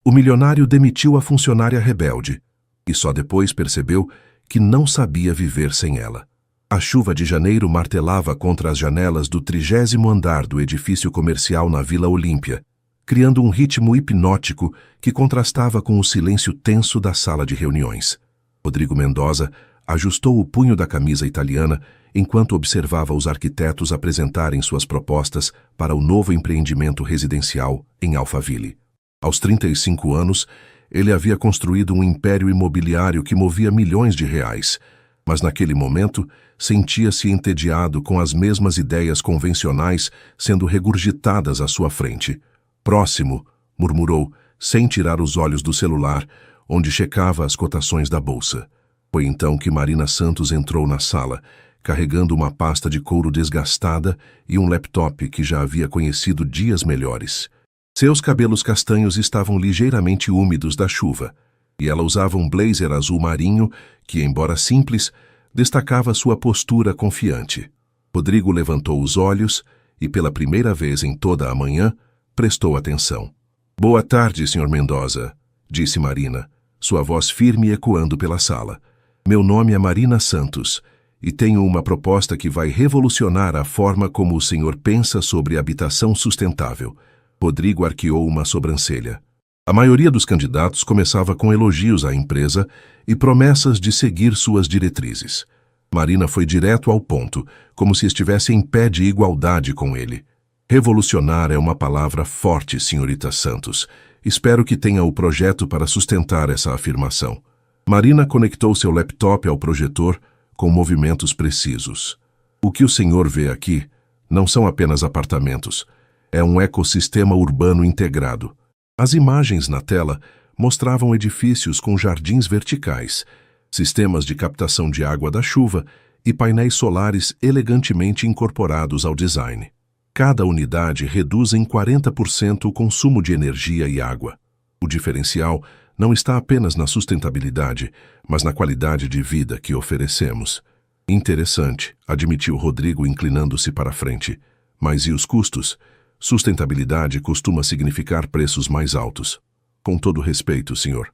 O milionário demitiu a funcionária rebelde e só depois percebeu que não sabia viver sem ela. A chuva de janeiro martelava contra as janelas do 30º andar do edifício comercial na Vila Olímpia, criando um ritmo hipnótico que contrastava com o silêncio tenso da sala de reuniões. Rodrigo Mendoza ajustou o punho da camisa italiana enquanto observava os arquitetos apresentarem suas propostas para o novo empreendimento residencial em Alphaville. Aos 35 anos, ele havia construído um império imobiliário que movia milhões de reais, mas naquele momento sentia-se entediado com as mesmas ideias convencionais sendo regurgitadas à sua frente. Próximo, murmurou, sem tirar os olhos do celular, onde checava as cotações da bolsa. Foi então que Marina Santos entrou na sala, carregando uma pasta de couro desgastada e um laptop que já havia conhecido dias melhores. Seus cabelos castanhos estavam ligeiramente úmidos da chuva, e ela usava um blazer azul marinho que, embora simples, destacava sua postura confiante. Rodrigo levantou os olhos e, pela primeira vez em toda a manhã, prestou atenção. "Boa tarde, Sr. Mendoza", disse Marina, sua voz firme ecoando pela sala. "Meu nome é Marina Santos e tenho uma proposta que vai revolucionar a forma como o senhor pensa sobre habitação sustentável." Rodrigo arqueou uma sobrancelha. A maioria dos candidatos começava com elogios à empresa e promessas de seguir suas diretrizes. Marina foi direto ao ponto, como se estivesse em pé de igualdade com ele. "Revolucionar é uma palavra forte, senhorita Santos. Espero que tenha o projeto para sustentar essa afirmação." Marina conectou seu laptop ao projetor com movimentos precisos. "O que o senhor vê aqui não são apenas apartamentos. É um ecossistema urbano integrado." As imagens na tela mostravam edifícios com jardins verticais, sistemas de captação de água da chuva e painéis solares elegantemente incorporados ao design. Cada unidade reduz em 40% o consumo de energia e água. O diferencial não está apenas na sustentabilidade, mas na qualidade de vida que oferecemos. "Interessante", admitiu Rodrigo inclinando-se para a frente. "Mas e os custos? Sustentabilidade costuma significar preços mais altos." "Com todo respeito, senhor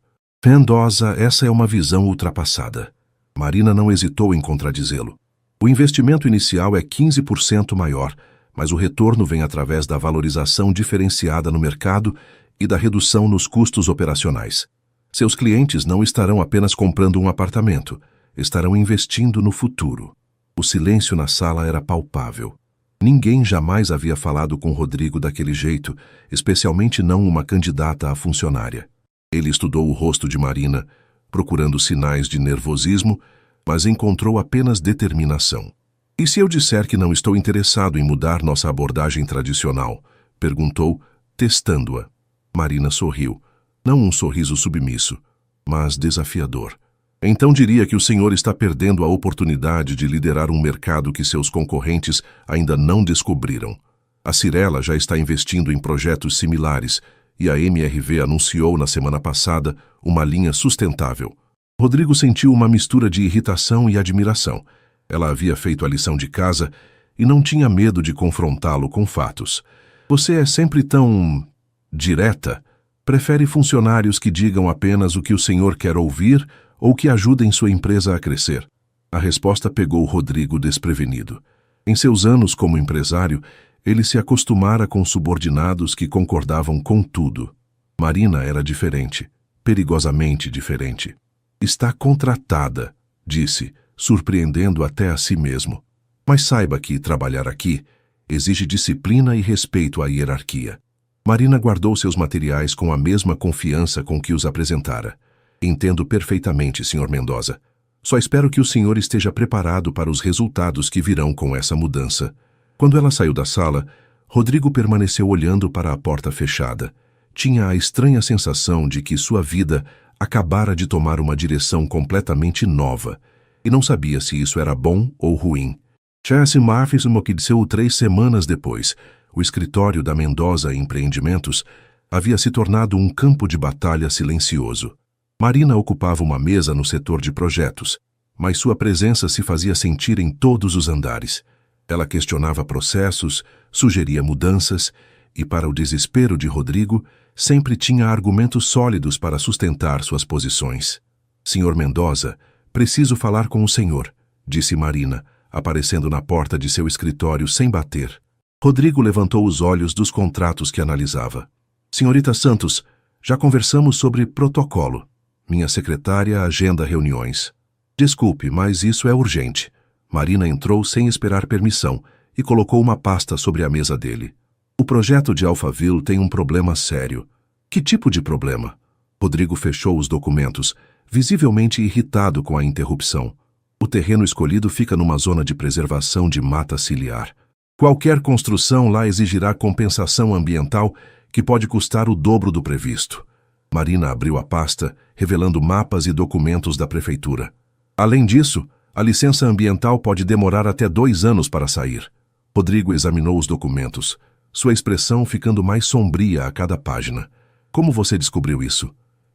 Mendoza, essa é uma visão ultrapassada." Marina não hesitou em contradizê-lo. "O investimento inicial é 15% maior, mas o retorno vem através da valorização diferenciada no mercado e da redução nos custos operacionais. Seus clientes não estarão apenas comprando um apartamento, estarão investindo no futuro." O silêncio na sala era palpável. Ninguém jamais havia falado com Rodrigo daquele jeito, especialmente não uma candidata a funcionária. Ele estudou o rosto de Marina, procurando sinais de nervosismo, mas encontrou apenas determinação. "E se eu disser que não estou interessado em mudar nossa abordagem tradicional?" perguntou, testando-a. Marina sorriu. Não um sorriso submisso, mas desafiador. "Então diria que o senhor está perdendo a oportunidade de liderar um mercado que seus concorrentes ainda não descobriram. A Cyrela já está investindo em projetos similares e a MRV anunciou na semana passada uma linha sustentável." Rodrigo sentiu uma mistura de irritação e admiração. Ela havia feito a lição de casa e não tinha medo de confrontá-lo com fatos. "Você é sempre tão direta. Prefere funcionários que digam apenas o que o senhor quer ouvir ou que ajudem sua empresa a crescer?" A resposta pegou Rodrigo desprevenido. Em seus anos como empresário, ele se acostumara com subordinados que concordavam com tudo. Marina era diferente, perigosamente diferente. "Está contratada", disse, surpreendendo até a si mesmo. "Mas saiba que trabalhar aqui exige disciplina e respeito à hierarquia." Marina guardou seus materiais com a mesma confiança com que os apresentara. "Entendo perfeitamente, Sr. Mendoza. Só espero que o senhor esteja preparado para os resultados que virão com essa mudança." Quando ela saiu da sala, Rodrigo permaneceu olhando para a porta fechada. Tinha a estranha sensação de que sua vida acabara de tomar uma direção completamente nova, e não sabia se isso era bom ou ruim. Chelsea Marfis enlouqueceu 3 semanas depois. O escritório da Mendoza Empreendimentos havia se tornado um campo de batalha silencioso. Marina ocupava uma mesa no setor de projetos, mas sua presença se fazia sentir em todos os andares. Ela questionava processos, sugeria mudanças e, para o desespero de Rodrigo, sempre tinha argumentos sólidos para sustentar suas posições. Senhor Mendoza, preciso falar com o senhor, disse Marina, aparecendo na porta de seu escritório sem bater. Rodrigo levantou os olhos dos contratos que analisava. Senhorita Santos, já conversamos sobre protocolo. Minha secretária agenda reuniões. Desculpe, mas isso é urgente. Marina entrou sem esperar permissão e colocou uma pasta sobre a mesa dele. O projeto de Alphaville tem um problema sério. Que tipo de problema? Rodrigo fechou os documentos, visivelmente irritado com a interrupção. O terreno escolhido fica numa zona de preservação de mata ciliar. Qualquer construção lá exigirá compensação ambiental que pode custar o dobro do previsto. Marina abriu a pasta, revelando mapas e documentos da prefeitura. Além disso, a licença ambiental pode demorar até 2 anos para sair. Rodrigo examinou os documentos, sua expressão ficando mais sombria a cada página. Como você descobriu isso?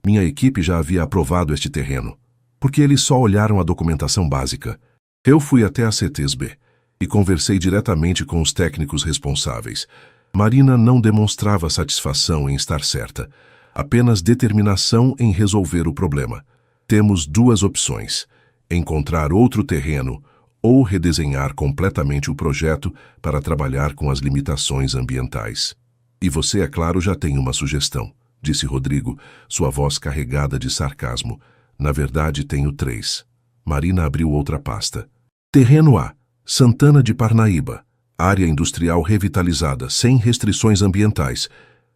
Minha equipe já havia aprovado este terreno. Porque eles só olharam a documentação básica. Eu fui até a CETESB e conversei diretamente com os técnicos responsáveis. Marina não demonstrava satisfação em estar certa, apenas determinação em resolver o problema. Temos 2 opções: encontrar outro terreno ou redesenhar completamente o projeto para trabalhar com as limitações ambientais. E você, é claro, já tem uma sugestão, disse Rodrigo, sua voz carregada de sarcasmo. Na verdade, tenho 3. Marina abriu outra pasta. Terreno A, Santana de Parnaíba. Área industrial revitalizada, sem restrições ambientais,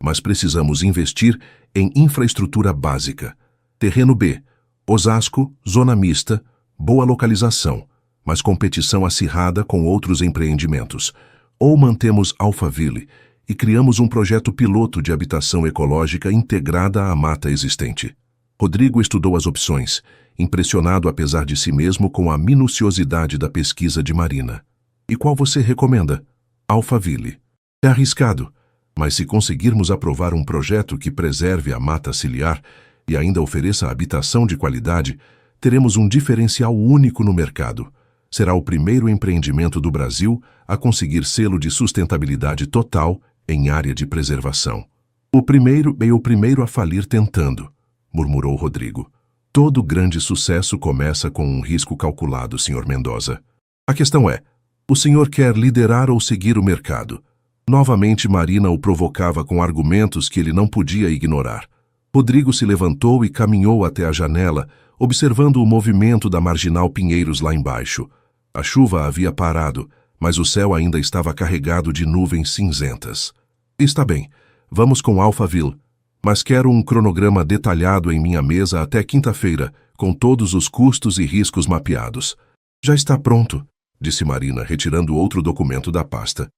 mas precisamos investir em infraestrutura básica. Terreno B, Osasco, zona mista, boa localização, mas competição acirrada com outros empreendimentos. Ou mantemos Alphaville e criamos um projeto piloto de habitação ecológica integrada à mata existente. Rodrigo estudou as opções, impressionado apesar de si mesmo com a minuciosidade da pesquisa de Marina. E qual você recomenda? Alphaville. É arriscado, mas se conseguirmos aprovar um projeto que preserve a mata ciliar e ainda ofereça habitação de qualidade, teremos um diferencial único no mercado. Será o primeiro empreendimento do Brasil a conseguir selo de sustentabilidade total em área de preservação. O primeiro a falir tentando, murmurou Rodrigo. Todo grande sucesso começa com um risco calculado, Sr. Mendoza. A questão é, o senhor quer liderar ou seguir o mercado? Novamente Marina o provocava com argumentos que ele não podia ignorar. Rodrigo se levantou e caminhou até a janela, observando o movimento da Marginal Pinheiros lá embaixo. A chuva havia parado, mas o céu ainda estava carregado de nuvens cinzentas. Está bem, vamos com Alphaville, mas quero um cronograma detalhado em minha mesa até quinta-feira, com todos os custos e riscos mapeados. Já está pronto, disse Marina, retirando outro documento da pasta.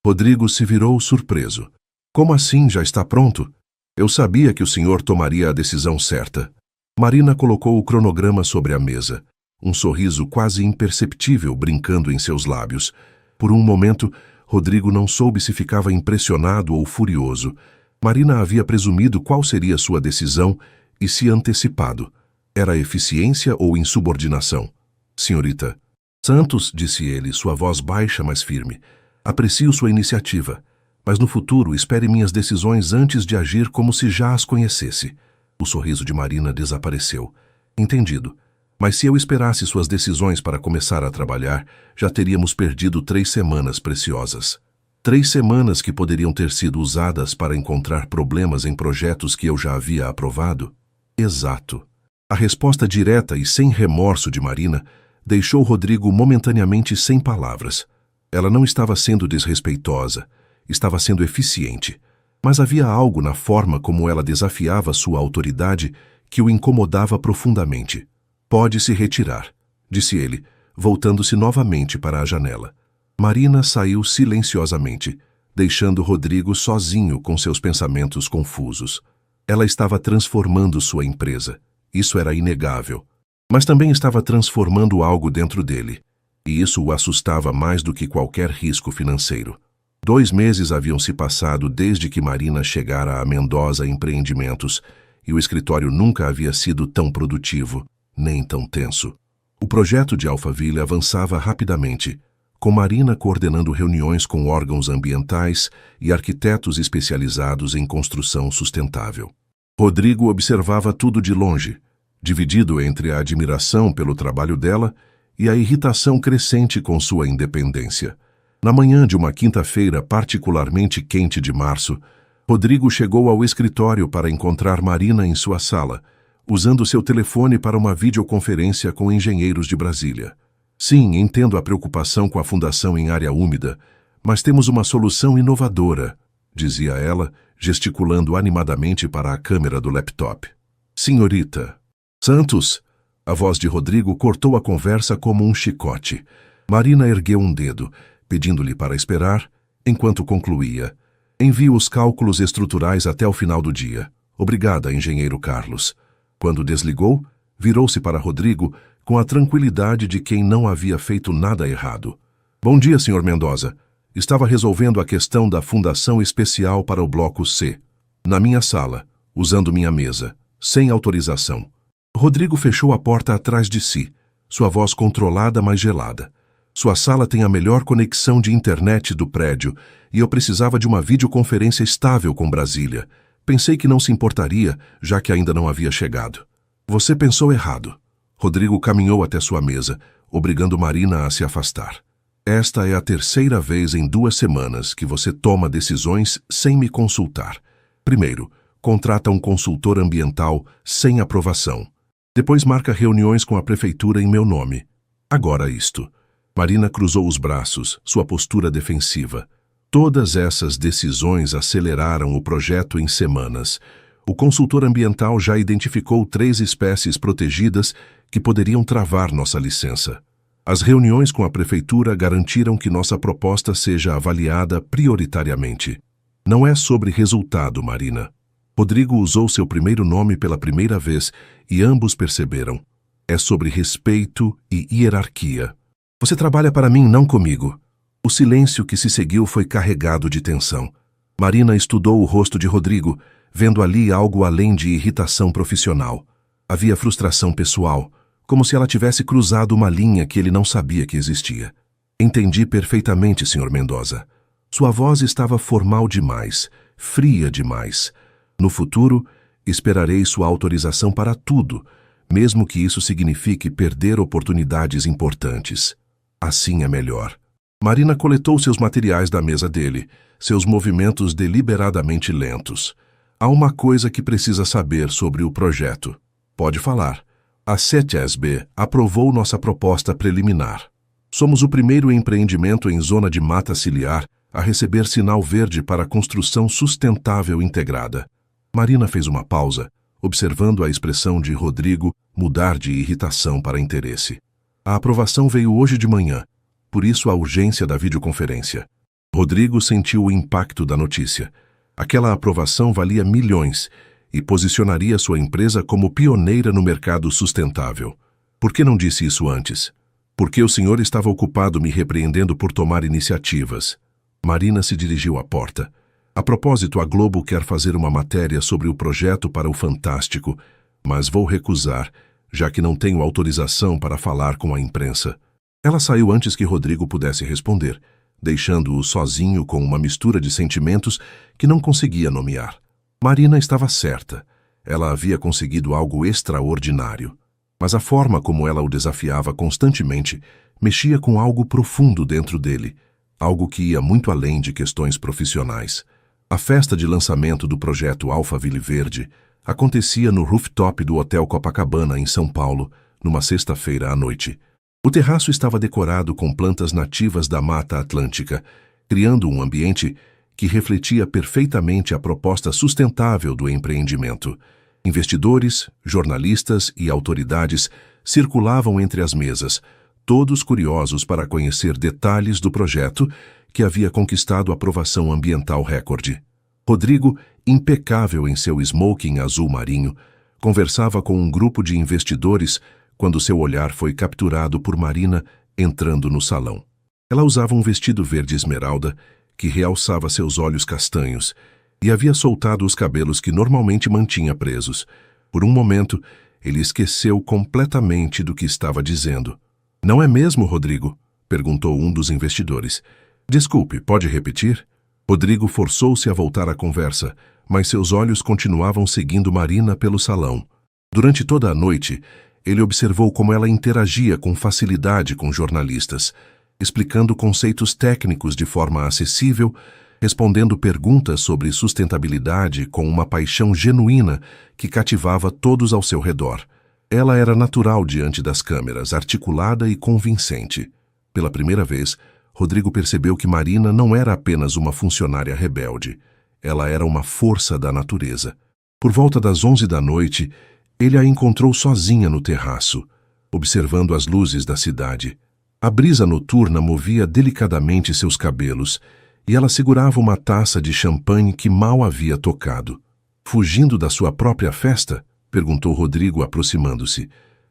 Rodrigo se virou surpreso. Como assim já está pronto? Eu sabia que o senhor tomaria a decisão certa. Marina colocou o cronograma sobre a mesa, um sorriso quase imperceptível brincando em seus lábios. Por um momento, Rodrigo não soube se ficava impressionado ou furioso. Marina havia presumido qual seria sua decisão e se antecipado. Era eficiência ou insubordinação? Senhorita Santos, disse ele, sua voz baixa, mas firme. Aprecio sua iniciativa, mas no futuro espere minhas decisões antes de agir como se já as conhecesse. O sorriso de Marina desapareceu. Entendido. Mas se eu esperasse suas decisões para começar a trabalhar, já teríamos perdido 3 semanas preciosas. 3 semanas que poderiam ter sido usadas para encontrar problemas em projetos que eu já havia aprovado? Exato. A resposta direta e sem remorso de Marina deixou Rodrigo momentaneamente sem palavras. Ela não estava sendo desrespeitosa, estava sendo eficiente, mas havia algo na forma como ela desafiava sua autoridade que o incomodava profundamente. Pode se retirar, disse ele, voltando-se novamente para a janela. Marina saiu silenciosamente, deixando Rodrigo sozinho com seus pensamentos confusos. Ela estava transformando sua empresa, isso era inegável, mas também estava transformando algo dentro dele, e isso o assustava mais do que qualquer risco financeiro. 2 meses haviam se passado desde que Marina chegara a Mendoza Empreendimentos, e o escritório nunca havia sido tão produtivo, nem tão tenso. O projeto de Alphaville avançava rapidamente. com Marina coordenando reuniões com órgãos ambientais e arquitetos especializados em construção sustentável. Rodrigo observava tudo de longe, dividido entre a admiração pelo trabalho dela e a irritação crescente com sua independência. Na manhã de uma quinta-feira particularmente quente de março, Rodrigo chegou ao escritório para encontrar Marina em sua sala, usando seu telefone para uma videoconferência com engenheiros de Brasília. Sim, entendo a preocupação com a fundação em área úmida, mas temos uma solução inovadora, dizia ela, gesticulando animadamente para a câmera do laptop. Senhorita. Santos? A voz de Rodrigo cortou a conversa como um chicote. Marina ergueu um dedo, pedindo-lhe para esperar, enquanto concluía. Envio os cálculos estruturais até o final do dia. Obrigada, engenheiro Carlos. Quando desligou, virou-se para Rodrigo com a tranquilidade de quem não havia feito nada errado. Bom dia, Sr. Mendoza. Estava resolvendo a questão da fundação especial para o bloco C. Na minha sala, usando minha mesa, sem autorização. Rodrigo fechou a porta atrás de si, sua voz controlada, mas gelada. Sua sala tem a melhor conexão de internet do prédio e eu precisava de uma videoconferência estável com Brasília. Pensei que não se importaria, já que ainda não havia chegado. Você pensou errado. Rodrigo caminhou até sua mesa, obrigando Marina a se afastar. Esta é a terceira vez em 2 semanas que você toma decisões sem me consultar. Primeiro, contrata um consultor ambiental sem aprovação. Depois marca reuniões com a prefeitura em meu nome. Agora isto. Marina cruzou os braços, sua postura defensiva. Todas essas decisões aceleraram o projeto em semanas. O consultor ambiental já identificou 3 espécies protegidas que poderiam travar nossa licença. As reuniões com a prefeitura garantiram que nossa proposta seja avaliada prioritariamente. Não é sobre resultado, Marina. Rodrigo usou seu primeiro nome pela primeira vez e ambos perceberam. É sobre respeito e hierarquia. Você trabalha para mim, não comigo. O silêncio que se seguiu foi carregado de tensão. Marina estudou o rosto de Rodrigo, vendo ali algo além de irritação profissional. Havia frustração pessoal, como se ela tivesse cruzado uma linha que ele não sabia que existia. Entendi perfeitamente, Sr. Mendoza. Sua voz estava formal demais, fria demais. No futuro, esperarei sua autorização para tudo, mesmo que isso signifique perder oportunidades importantes. Assim é melhor. Marina coletou seus materiais da mesa dele, seus movimentos deliberadamente lentos. Há uma coisa que precisa saber sobre o projeto. Pode falar. A CETESB aprovou nossa proposta preliminar. Somos o primeiro empreendimento em zona de mata ciliar a receber sinal verde para a construção sustentável integrada. Marina fez uma pausa, observando a expressão de Rodrigo mudar de irritação para interesse. A aprovação veio hoje de manhã, por isso a urgência da videoconferência. Rodrigo sentiu o impacto da notícia. Aquela aprovação valia milhões e posicionaria sua empresa como pioneira no mercado sustentável. Por que não disse isso antes? Porque o senhor estava ocupado me repreendendo por tomar iniciativas. Marina se dirigiu à porta. A propósito, a Globo quer fazer uma matéria sobre o projeto para o Fantástico, mas vou recusar, já que não tenho autorização para falar com a imprensa. Ela saiu antes que Rodrigo pudesse responder, deixando-o sozinho com uma mistura de sentimentos que não conseguia nomear. Marina estava certa. Ela havia conseguido algo extraordinário. Mas a forma como ela o desafiava constantemente mexia com algo profundo dentro dele, algo que ia muito além de questões profissionais. A festa de lançamento do projeto Alphaville Verde acontecia no rooftop do Hotel Copacabana, em São Paulo, numa sexta-feira à noite. O terraço estava decorado com plantas nativas da Mata Atlântica, criando um ambiente que refletia perfeitamente a proposta sustentável do empreendimento. Investidores, jornalistas e autoridades circulavam entre as mesas, todos curiosos para conhecer detalhes do projeto que havia conquistado aprovação ambiental recorde. Rodrigo, impecável em seu smoking azul marinho, conversava com um grupo de investidores quando seu olhar foi capturado por Marina entrando no salão. Ela usava um vestido verde esmeralda que realçava seus olhos castanhos e havia soltado os cabelos que normalmente mantinha presos. Por um momento, ele esqueceu completamente do que estava dizendo. Não é mesmo, Rodrigo? Perguntou um dos investidores. Desculpe, pode repetir? Rodrigo forçou-se a voltar à conversa, mas seus olhos continuavam seguindo Marina pelo salão. Durante toda a noite, ele observou como ela interagia com facilidade com jornalistas, explicando conceitos técnicos de forma acessível, respondendo perguntas sobre sustentabilidade com uma paixão genuína que cativava todos ao seu redor. Ela era natural diante das câmeras, articulada e convincente. Pela primeira vez, Rodrigo percebeu que Marina não era apenas uma funcionária rebelde. Ela era uma força da natureza. Por volta das 11 da noite, ele a encontrou sozinha no terraço, observando as luzes da cidade. A brisa noturna movia delicadamente seus cabelos e ela segurava uma taça de champanhe que mal havia tocado. Fugindo da sua própria festa? Perguntou Rodrigo, aproximando-se.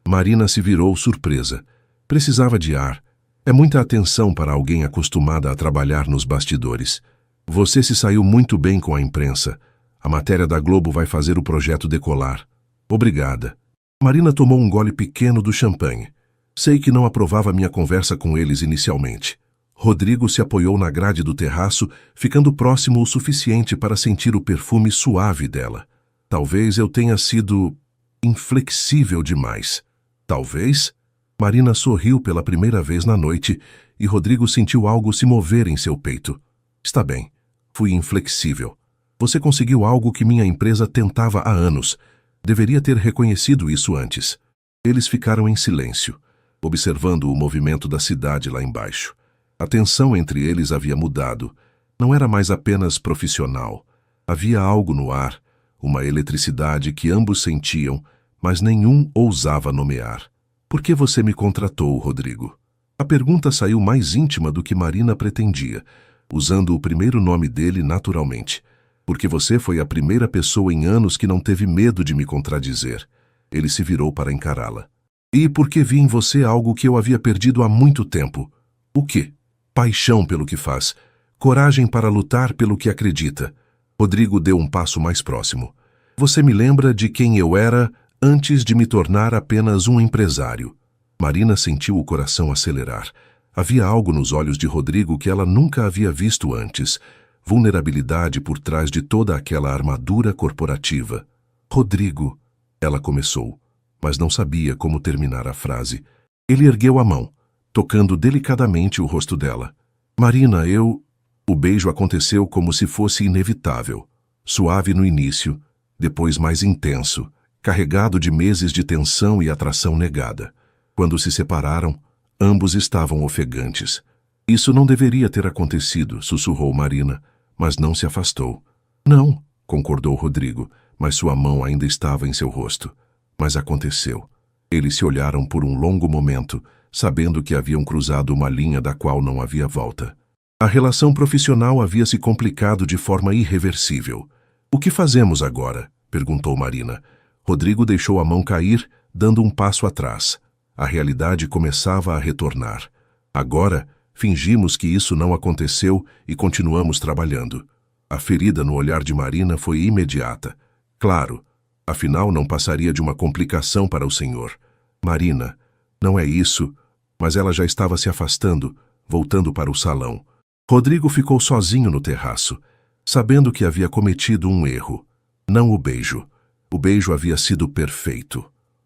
Marina se virou surpresa. Precisava de ar. É muita atenção para alguém acostumada a trabalhar nos bastidores. Você se saiu muito bem com a imprensa. A matéria da Globo vai fazer o projeto decolar. Obrigada. Marina tomou um gole pequeno do champanhe. Sei que não aprovava minha conversa com eles inicialmente. Rodrigo se apoiou na grade do terraço, ficando próximo o suficiente para sentir o perfume suave dela. Talvez eu tenha sido inflexível demais. Talvez? Marina sorriu pela primeira vez na noite e Rodrigo sentiu algo se mover em seu peito. Está bem, fui inflexível. Você conseguiu algo que minha empresa tentava há anos. Deveria ter reconhecido isso antes. Eles ficaram em silêncio, observando o movimento da cidade lá embaixo. A tensão entre eles havia mudado. Não era mais apenas profissional. Havia algo no ar, uma eletricidade que ambos sentiam, mas nenhum ousava nomear. Por que você me contratou, Rodrigo? A pergunta saiu mais íntima do que Marina pretendia, usando o primeiro nome dele naturalmente. Porque você foi a primeira pessoa em anos que não teve medo de me contradizer. Ele se virou para encará-la. E porque vi em você algo que eu havia perdido há muito tempo. O quê? Paixão pelo que faz. Coragem para lutar pelo que acredita. Rodrigo deu um passo mais próximo. Você me lembra de quem eu era antes de me tornar apenas um empresário. Marina sentiu o coração acelerar. Havia algo nos olhos de Rodrigo que ela nunca havia visto antes. Vulnerabilidade por trás de toda aquela armadura corporativa. Rodrigo, ela começou, mas não sabia como terminar a frase. Ele ergueu a mão, tocando delicadamente o rosto dela. Marina, O beijo aconteceu como se fosse inevitável. Suave no início, depois mais intenso, carregado de meses de tensão e atração negada. Quando se separaram, ambos estavam ofegantes. Isso não deveria ter acontecido, sussurrou Marina, mas não se afastou. Não, concordou Rodrigo, mas sua mão ainda estava em seu rosto. Mas aconteceu. Eles se olharam por um longo momento, sabendo que haviam cruzado uma linha da qual não havia volta. A relação profissional havia se complicado de forma irreversível. O que fazemos agora? Perguntou Marina. Rodrigo deixou a mão cair, dando um passo atrás. A realidade começava a retornar. Agora, fingimos que isso não aconteceu e continuamos trabalhando. A ferida no olhar de Marina foi imediata. Claro, afinal não passaria de uma complicação para o senhor. Marina, não é isso, mas ela já estava se afastando, voltando para o salão. Rodrigo ficou sozinho no terraço, sabendo que havia cometido um erro. Não o beijo. O beijo havia sido perfeito.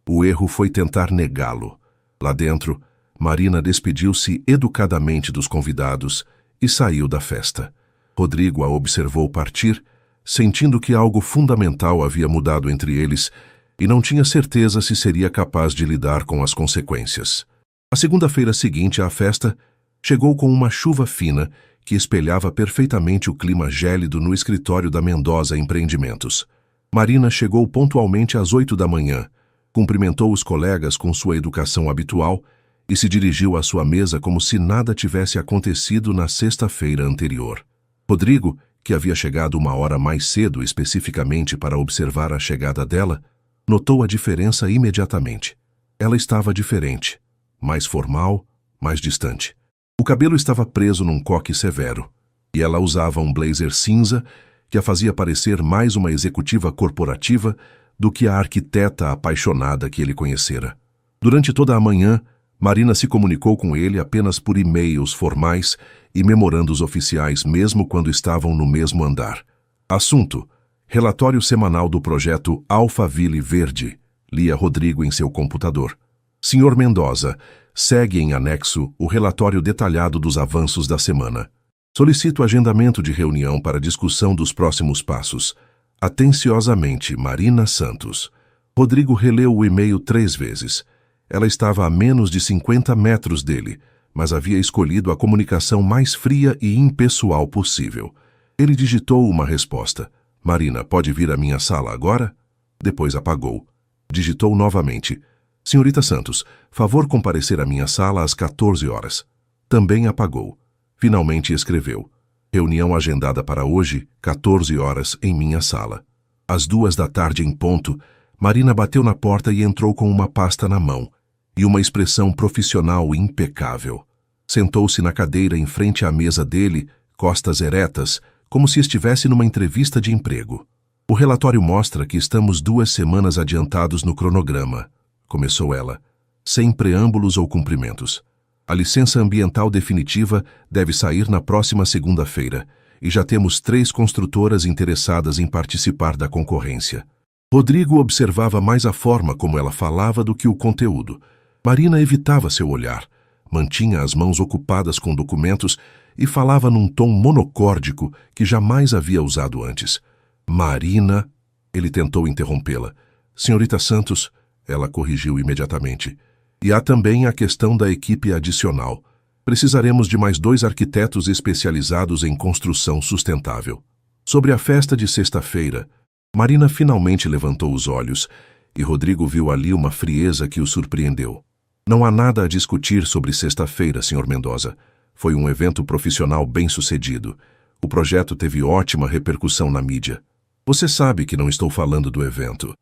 O erro foi tentar negá-lo. Lá dentro, Marina despediu-se educadamente dos convidados e saiu da festa. Rodrigo a observou partir, sentindo que algo fundamental havia mudado entre eles e não tinha certeza se seria capaz de lidar com as consequências. A segunda-feira seguinte à festa chegou com uma chuva fina que espelhava perfeitamente o clima gélido no escritório da Mendoza Empreendimentos. Marina chegou pontualmente às 8 da manhã, cumprimentou os colegas com sua educação habitual e se dirigiu à sua mesa como se nada tivesse acontecido na sexta-feira anterior. Rodrigo, que havia chegado uma hora mais cedo especificamente para observar a chegada dela, notou a diferença imediatamente. Ela estava diferente, mais formal, mais distante. O cabelo estava preso num coque severo, e ela usava um blazer cinza que a fazia parecer mais uma executiva corporativa do que a arquiteta apaixonada que ele conhecera. Durante toda a manhã, Marina se comunicou com ele apenas por e-mails formais e memorandos oficiais, mesmo quando estavam no mesmo andar. Assunto: relatório semanal do projeto Alphaville Verde. Lia Rodrigo em seu computador. Senhor Mendoza, segue em anexo o relatório detalhado dos avanços da semana. Solicito agendamento de reunião para discussão dos próximos passos. Atenciosamente, Marina Santos. Rodrigo releu o e-mail 3 vezes. Ela estava a menos de 50 metros dele, mas havia escolhido a comunicação mais fria e impessoal possível. Ele digitou uma resposta. Marina, pode vir à minha sala agora? Depois apagou. Digitou novamente. Senhorita Santos, favor comparecer à minha sala às 14 horas. Também apagou. Finalmente escreveu. Reunião agendada para hoje, 14 horas, em minha sala. Às 2 da tarde em ponto, Marina bateu na porta e entrou com uma pasta na mão e uma expressão profissional impecável. Sentou-se na cadeira em frente à mesa dele, costas eretas, como se estivesse numa entrevista de emprego. O relatório mostra que estamos 2 semanas adiantados no cronograma, começou ela, sem preâmbulos ou cumprimentos. A licença ambiental definitiva deve sair na próxima segunda-feira e já temos 3 construtoras interessadas em participar da concorrência. Rodrigo observava mais a forma como ela falava do que o conteúdo. Marina evitava seu olhar, mantinha as mãos ocupadas com documentos e falava num tom monocórdico que jamais havia usado antes. Marina, ele tentou interrompê-la. Senhorita Santos, ela corrigiu imediatamente. E há também a questão da equipe adicional. Precisaremos de mais 2 arquitetos especializados em construção sustentável. Sobre a festa de sexta-feira, Marina finalmente levantou os olhos e Rodrigo viu ali uma frieza que o surpreendeu. Não há nada a discutir sobre sexta-feira, Sr. Mendoza. Foi um evento profissional bem-sucedido. O projeto teve ótima repercussão na mídia. Você sabe que não estou falando do evento.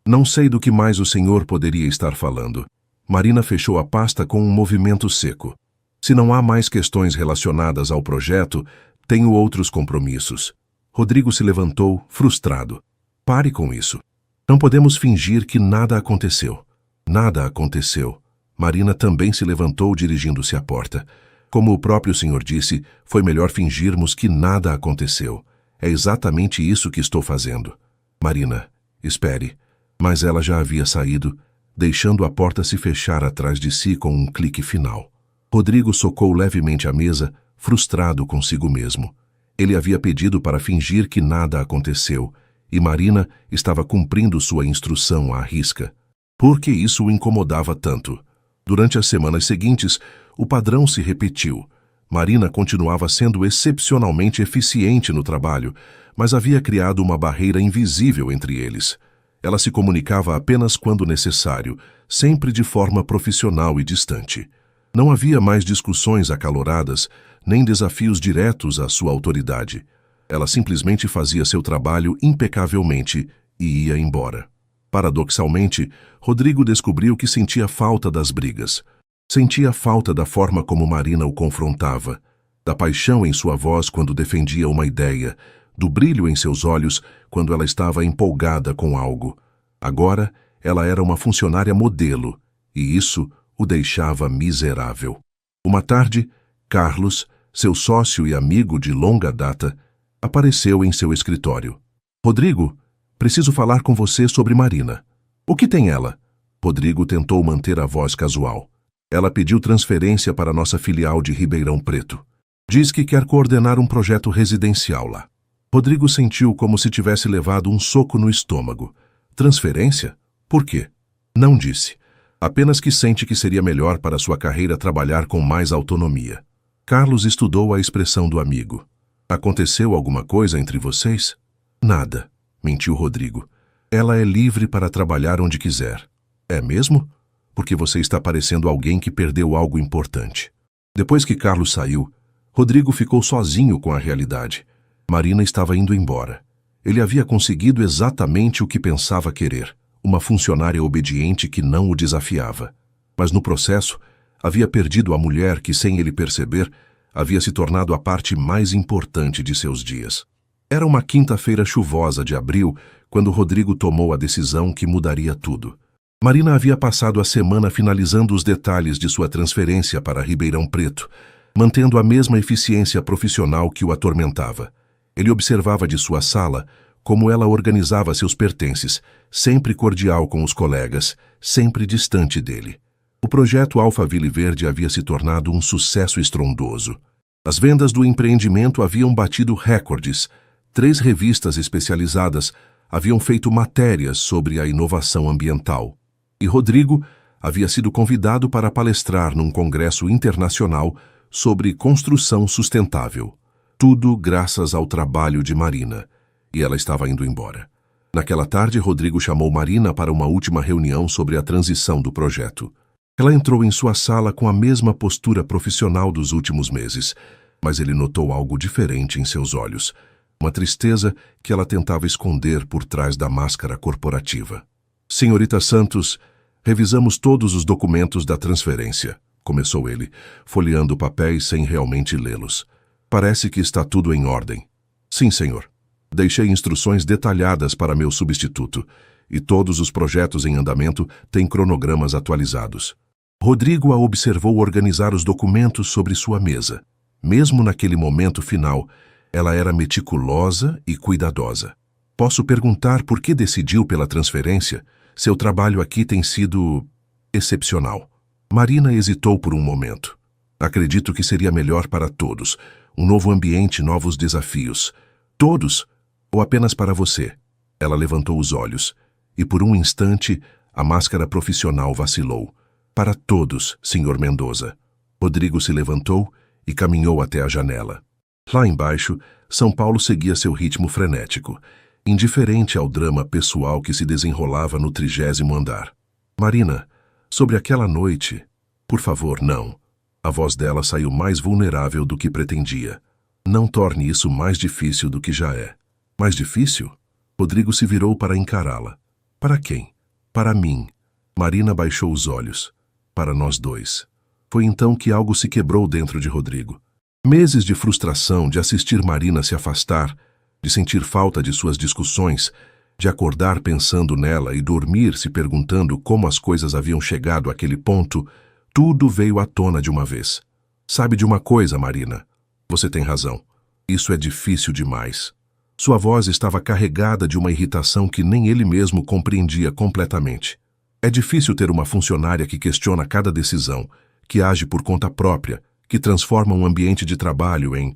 Não sei do que mais o senhor poderia estar falando. Marina fechou a pasta com um movimento seco. Se não há mais questões relacionadas ao projeto, tenho outros compromissos. Rodrigo se levantou, frustrado. Pare com isso. Não podemos fingir que nada aconteceu. Nada aconteceu. Marina também se levantou, dirigindo-se à porta. Como o próprio senhor disse, foi melhor fingirmos que nada aconteceu. É exatamente isso que estou fazendo. Marina, espere. Mas ela já havia saído, deixando a porta se fechar atrás de si com um clique final. Rodrigo socou levemente a mesa, frustrado consigo mesmo. Ele havia pedido para fingir que nada aconteceu, e Marina estava cumprindo sua instrução à risca. Por que isso o incomodava tanto? Durante as semanas seguintes, o padrão se repetiu. Marina continuava sendo excepcionalmente eficiente no trabalho, mas havia criado uma barreira invisível entre eles. Ela se comunicava apenas quando necessário, sempre de forma profissional e distante. Não havia mais discussões acaloradas, nem desafios diretos à sua autoridade. Ela simplesmente fazia seu trabalho impecavelmente e ia embora. Paradoxalmente, Rodrigo descobriu que sentia falta das brigas. Sentia falta da forma como Marina o confrontava, da paixão em sua voz quando defendia uma ideia, do brilho em seus olhos quando ela estava empolgada com algo. Agora, ela era uma funcionária modelo, e isso o deixava miserável. Uma tarde, Carlos, seu sócio e amigo de longa data, apareceu em seu escritório. Rodrigo, preciso falar com você sobre Marina. O que tem ela? Rodrigo tentou manter a voz casual. Ela pediu transferência para nossa filial de Ribeirão Preto. Diz que quer coordenar um projeto residencial lá. Rodrigo sentiu como se tivesse levado um soco no estômago. Transferência? Por quê? Não disse. Apenas que sente que seria melhor para sua carreira trabalhar com mais autonomia. Carlos estudou a expressão do amigo. Aconteceu alguma coisa entre vocês? Nada, mentiu Rodrigo. Ela é livre para trabalhar onde quiser. É mesmo? Porque você está parecendo alguém que perdeu algo importante. Depois que Carlos saiu, Rodrigo ficou sozinho com a realidade. Marina estava indo embora. Ele havia conseguido exatamente o que pensava querer, uma funcionária obediente que não o desafiava. Mas no processo, havia perdido a mulher que, sem ele perceber, havia se tornado a parte mais importante de seus dias. Era uma quinta-feira chuvosa de abril quando Rodrigo tomou a decisão que mudaria tudo. Marina havia passado a semana finalizando os detalhes de sua transferência para Ribeirão Preto, mantendo a mesma eficiência profissional que o atormentava. Ele observava de sua sala como ela organizava seus pertences, sempre cordial com os colegas, sempre distante dele. O projeto Alphaville Verde havia se tornado um sucesso estrondoso. As vendas do empreendimento haviam batido recordes. 3 revistas especializadas haviam feito matérias sobre a inovação ambiental. E Rodrigo havia sido convidado para palestrar num congresso internacional sobre construção sustentável. Tudo graças ao trabalho de Marina. E ela estava indo embora. Naquela tarde, Rodrigo chamou Marina para uma última reunião sobre a transição do projeto. Ela entrou em sua sala com a mesma postura profissional dos últimos meses, mas ele notou algo diferente em seus olhos, uma tristeza que ela tentava esconder por trás da máscara corporativa. Senhorita Santos, revisamos todos os documentos da transferência, começou ele, folheando papéis sem realmente lê-los. Parece que está tudo em ordem. Sim, senhor. Deixei instruções detalhadas para meu substituto, e todos os projetos em andamento têm cronogramas atualizados. Rodrigo a observou organizar os documentos sobre sua mesa. Mesmo naquele momento final, ela era meticulosa e cuidadosa. Posso perguntar por que decidiu pela transferência? Seu trabalho aqui tem sido excepcional. Marina hesitou por um momento. Acredito que seria melhor para todos. Um novo ambiente, novos desafios. Todos? Ou apenas para você? Ela levantou os olhos, e por um instante a máscara profissional vacilou. Para todos, Sr. Mendoza. Rodrigo se levantou e caminhou até a janela. Lá embaixo, São Paulo seguia seu ritmo frenético, indiferente ao drama pessoal que se desenrolava no 30º andar. Marina, sobre aquela noite... Por favor, não. A voz dela saiu mais vulnerável do que pretendia. Não torne isso mais difícil do que já é. Mais difícil? Rodrigo se virou para encará-la. Para quem? Para mim. Marina baixou os olhos. Para nós dois. Foi então que algo se quebrou dentro de Rodrigo. Meses de frustração, de assistir Marina se afastar, de sentir falta de suas discussões, de acordar pensando nela e dormir se perguntando como as coisas haviam chegado àquele ponto, tudo veio à tona de uma vez. Sabe de uma coisa, Marina? Você tem razão. Isso é difícil demais. Sua voz estava carregada de uma irritação que nem ele mesmo compreendia completamente. É difícil ter uma funcionária que questiona cada decisão, que age por conta própria, que transforma um ambiente de trabalho em...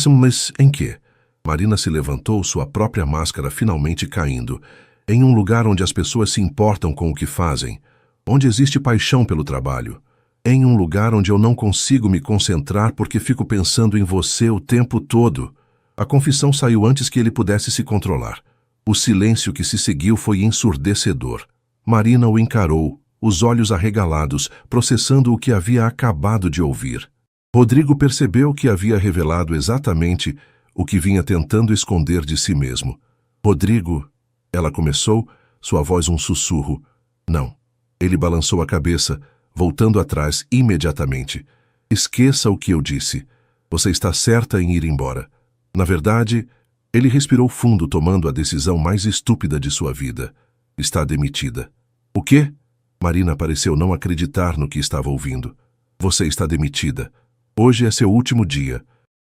Mas em quê? Marina se levantou, sua própria máscara finalmente caindo, em um lugar onde as pessoas se importam com o que fazem, onde existe paixão pelo trabalho, em um lugar onde eu não consigo me concentrar porque fico pensando em você o tempo todo. A confissão saiu antes que ele pudesse se controlar. O silêncio que se seguiu foi ensurdecedor. Marina o encarou, os olhos arregalados, processando o que havia acabado de ouvir. Rodrigo percebeu que havia revelado exatamente o que vinha tentando esconder de si mesmo. Rodrigo, ela começou, sua voz um sussurro. Não. Ele balançou a cabeça, voltando atrás imediatamente. Esqueça o que eu disse. Você está certa em ir embora. Na verdade, ele respirou fundo, tomando a decisão mais estúpida de sua vida. Está demitida. O quê? Marina pareceu não acreditar no que estava ouvindo. Você está demitida. Hoje é seu último dia.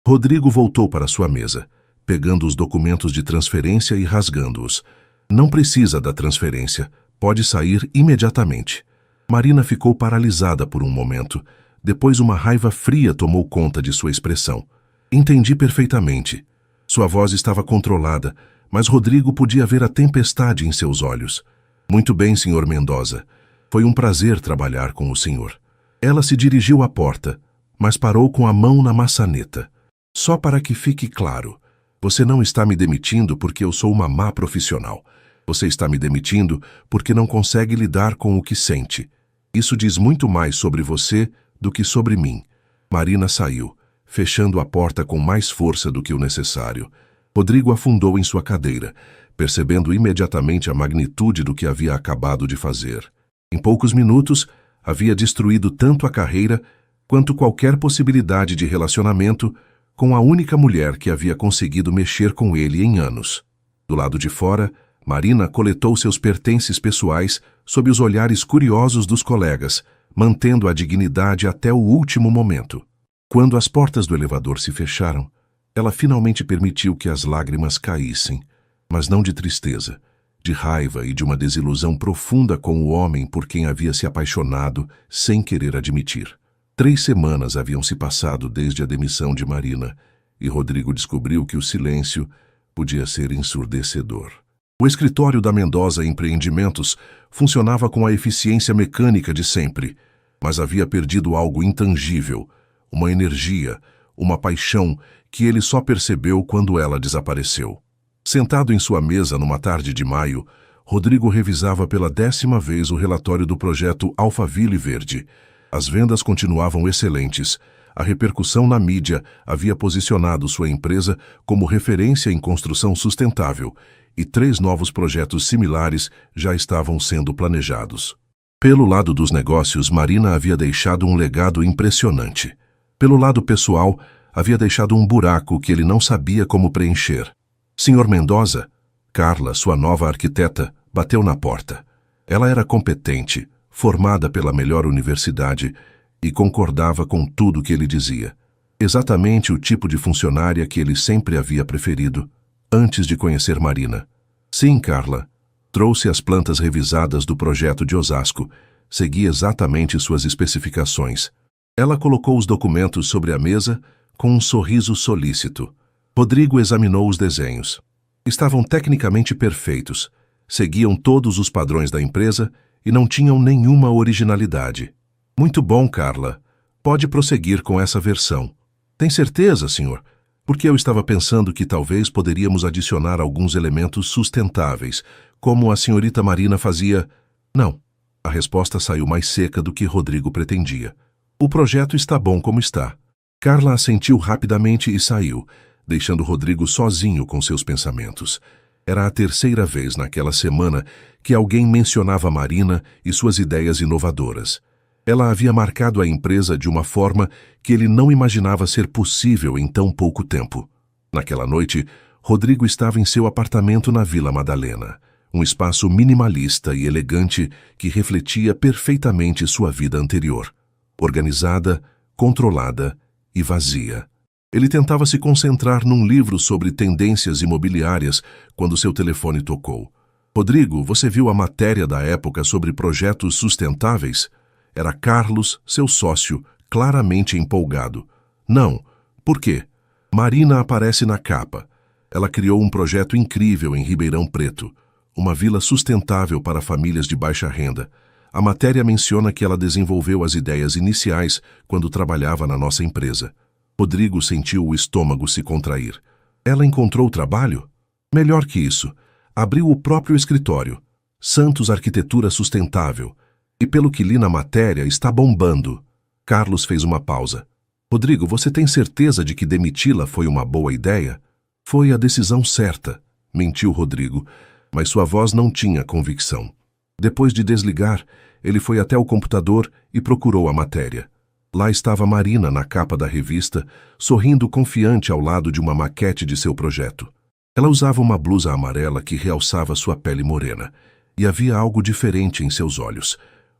Rodrigo voltou para sua mesa, pegando os documentos de transferência e rasgando-os. Não precisa da transferência. Pode sair imediatamente. Marina ficou paralisada por um momento. Depois uma raiva fria tomou conta de sua expressão. Entendi perfeitamente. Sua voz estava controlada, mas Rodrigo podia ver a tempestade em seus olhos. Muito bem, Sr. Mendoza. Foi um prazer trabalhar com o senhor. Ela se dirigiu à porta, mas parou com a mão na maçaneta. Só para que fique claro, você não está me demitindo porque eu sou uma má profissional. Você está me demitindo porque não consegue lidar com o que sente. Isso diz muito mais sobre você do que sobre mim. Marina saiu, fechando a porta com mais força do que o necessário. Rodrigo afundou em sua cadeira, percebendo imediatamente a magnitude do que havia acabado de fazer. Em poucos minutos, havia destruído tanto a carreira quanto qualquer possibilidade de relacionamento com a única mulher que havia conseguido mexer com ele em anos. Do lado de fora, Marina coletou seus pertences pessoais sob os olhares curiosos dos colegas, mantendo a dignidade até o último momento. Quando as portas do elevador se fecharam, ela finalmente permitiu que as lágrimas caíssem, mas não de tristeza, de raiva e de uma desilusão profunda com o homem por quem havia se apaixonado sem querer admitir. 3 semanas haviam se passado desde a demissão de Marina, e Rodrigo descobriu que o silêncio podia ser ensurdecedor. O escritório da Mendoza Empreendimentos funcionava com a eficiência mecânica de sempre, mas havia perdido algo intangível, uma energia, uma paixão que ele só percebeu quando ela desapareceu. Sentado em sua mesa numa tarde de maio, Rodrigo revisava pela 10ª vez o relatório do projeto Alphaville Verde. As vendas continuavam excelentes. A repercussão na mídia havia posicionado sua empresa como referência em construção sustentável, e 3 novos projetos similares já estavam sendo planejados. Pelo lado dos negócios, Marina havia deixado um legado impressionante. Pelo lado pessoal, havia deixado um buraco que ele não sabia como preencher. Senhor Mendoza, Carla, sua nova arquiteta, bateu na porta. Ela era competente, formada pela melhor universidade e concordava com tudo que ele dizia. Exatamente o tipo de funcionária que ele sempre havia preferido, antes de conhecer Marina. Sim, Carla. Trouxe as plantas revisadas do projeto de Osasco. Seguia exatamente suas especificações. Ela colocou os documentos sobre a mesa com um sorriso solícito. Rodrigo examinou os desenhos. Estavam tecnicamente perfeitos, seguiam todos os padrões da empresa e não tinham nenhuma originalidade. Muito bom, Carla. Pode prosseguir com essa versão. Tem certeza, senhor? Porque eu estava pensando que talvez poderíamos adicionar alguns elementos sustentáveis, como a senhorita Marina fazia... Não. A resposta saiu mais seca do que Rodrigo pretendia. O projeto está bom como está. Carla assentiu rapidamente e saiu, deixando Rodrigo sozinho com seus pensamentos. Era a 3ª vez naquela semana que alguém mencionava Marina e suas ideias inovadoras. Ela havia marcado a empresa de uma forma que ele não imaginava ser possível em tão pouco tempo. Naquela noite, Rodrigo estava em seu apartamento na Vila Madalena, um espaço minimalista e elegante que refletia perfeitamente sua vida anterior. Organizada, controlada e vazia. Ele tentava se concentrar num livro sobre tendências imobiliárias quando seu telefone tocou. Rodrigo, você viu a matéria da época sobre projetos sustentáveis? Era Carlos, seu sócio, claramente empolgado. Não. Por quê? Marina aparece na capa. Ela criou um projeto incrível em Ribeirão Preto, uma vila sustentável para famílias de baixa renda. A matéria menciona que ela desenvolveu as ideias iniciais quando trabalhava na nossa empresa. Rodrigo sentiu o estômago se contrair. Ela encontrou trabalho? Melhor que isso. Abriu o próprio escritório. Santos Arquitetura Sustentável. E pelo que li na matéria, está bombando. Carlos fez uma pausa. Rodrigo, você tem certeza de que demiti-la foi uma boa ideia? Foi a decisão certa, mentiu Rodrigo, mas sua voz não tinha convicção. Depois de desligar, ele foi até o computador e procurou a matéria. Lá estava Marina na capa da revista, sorrindo confiante ao lado de uma maquete de seu projeto. Ela usava uma blusa amarela que realçava sua pele morena, e havia algo diferente em seus olhos,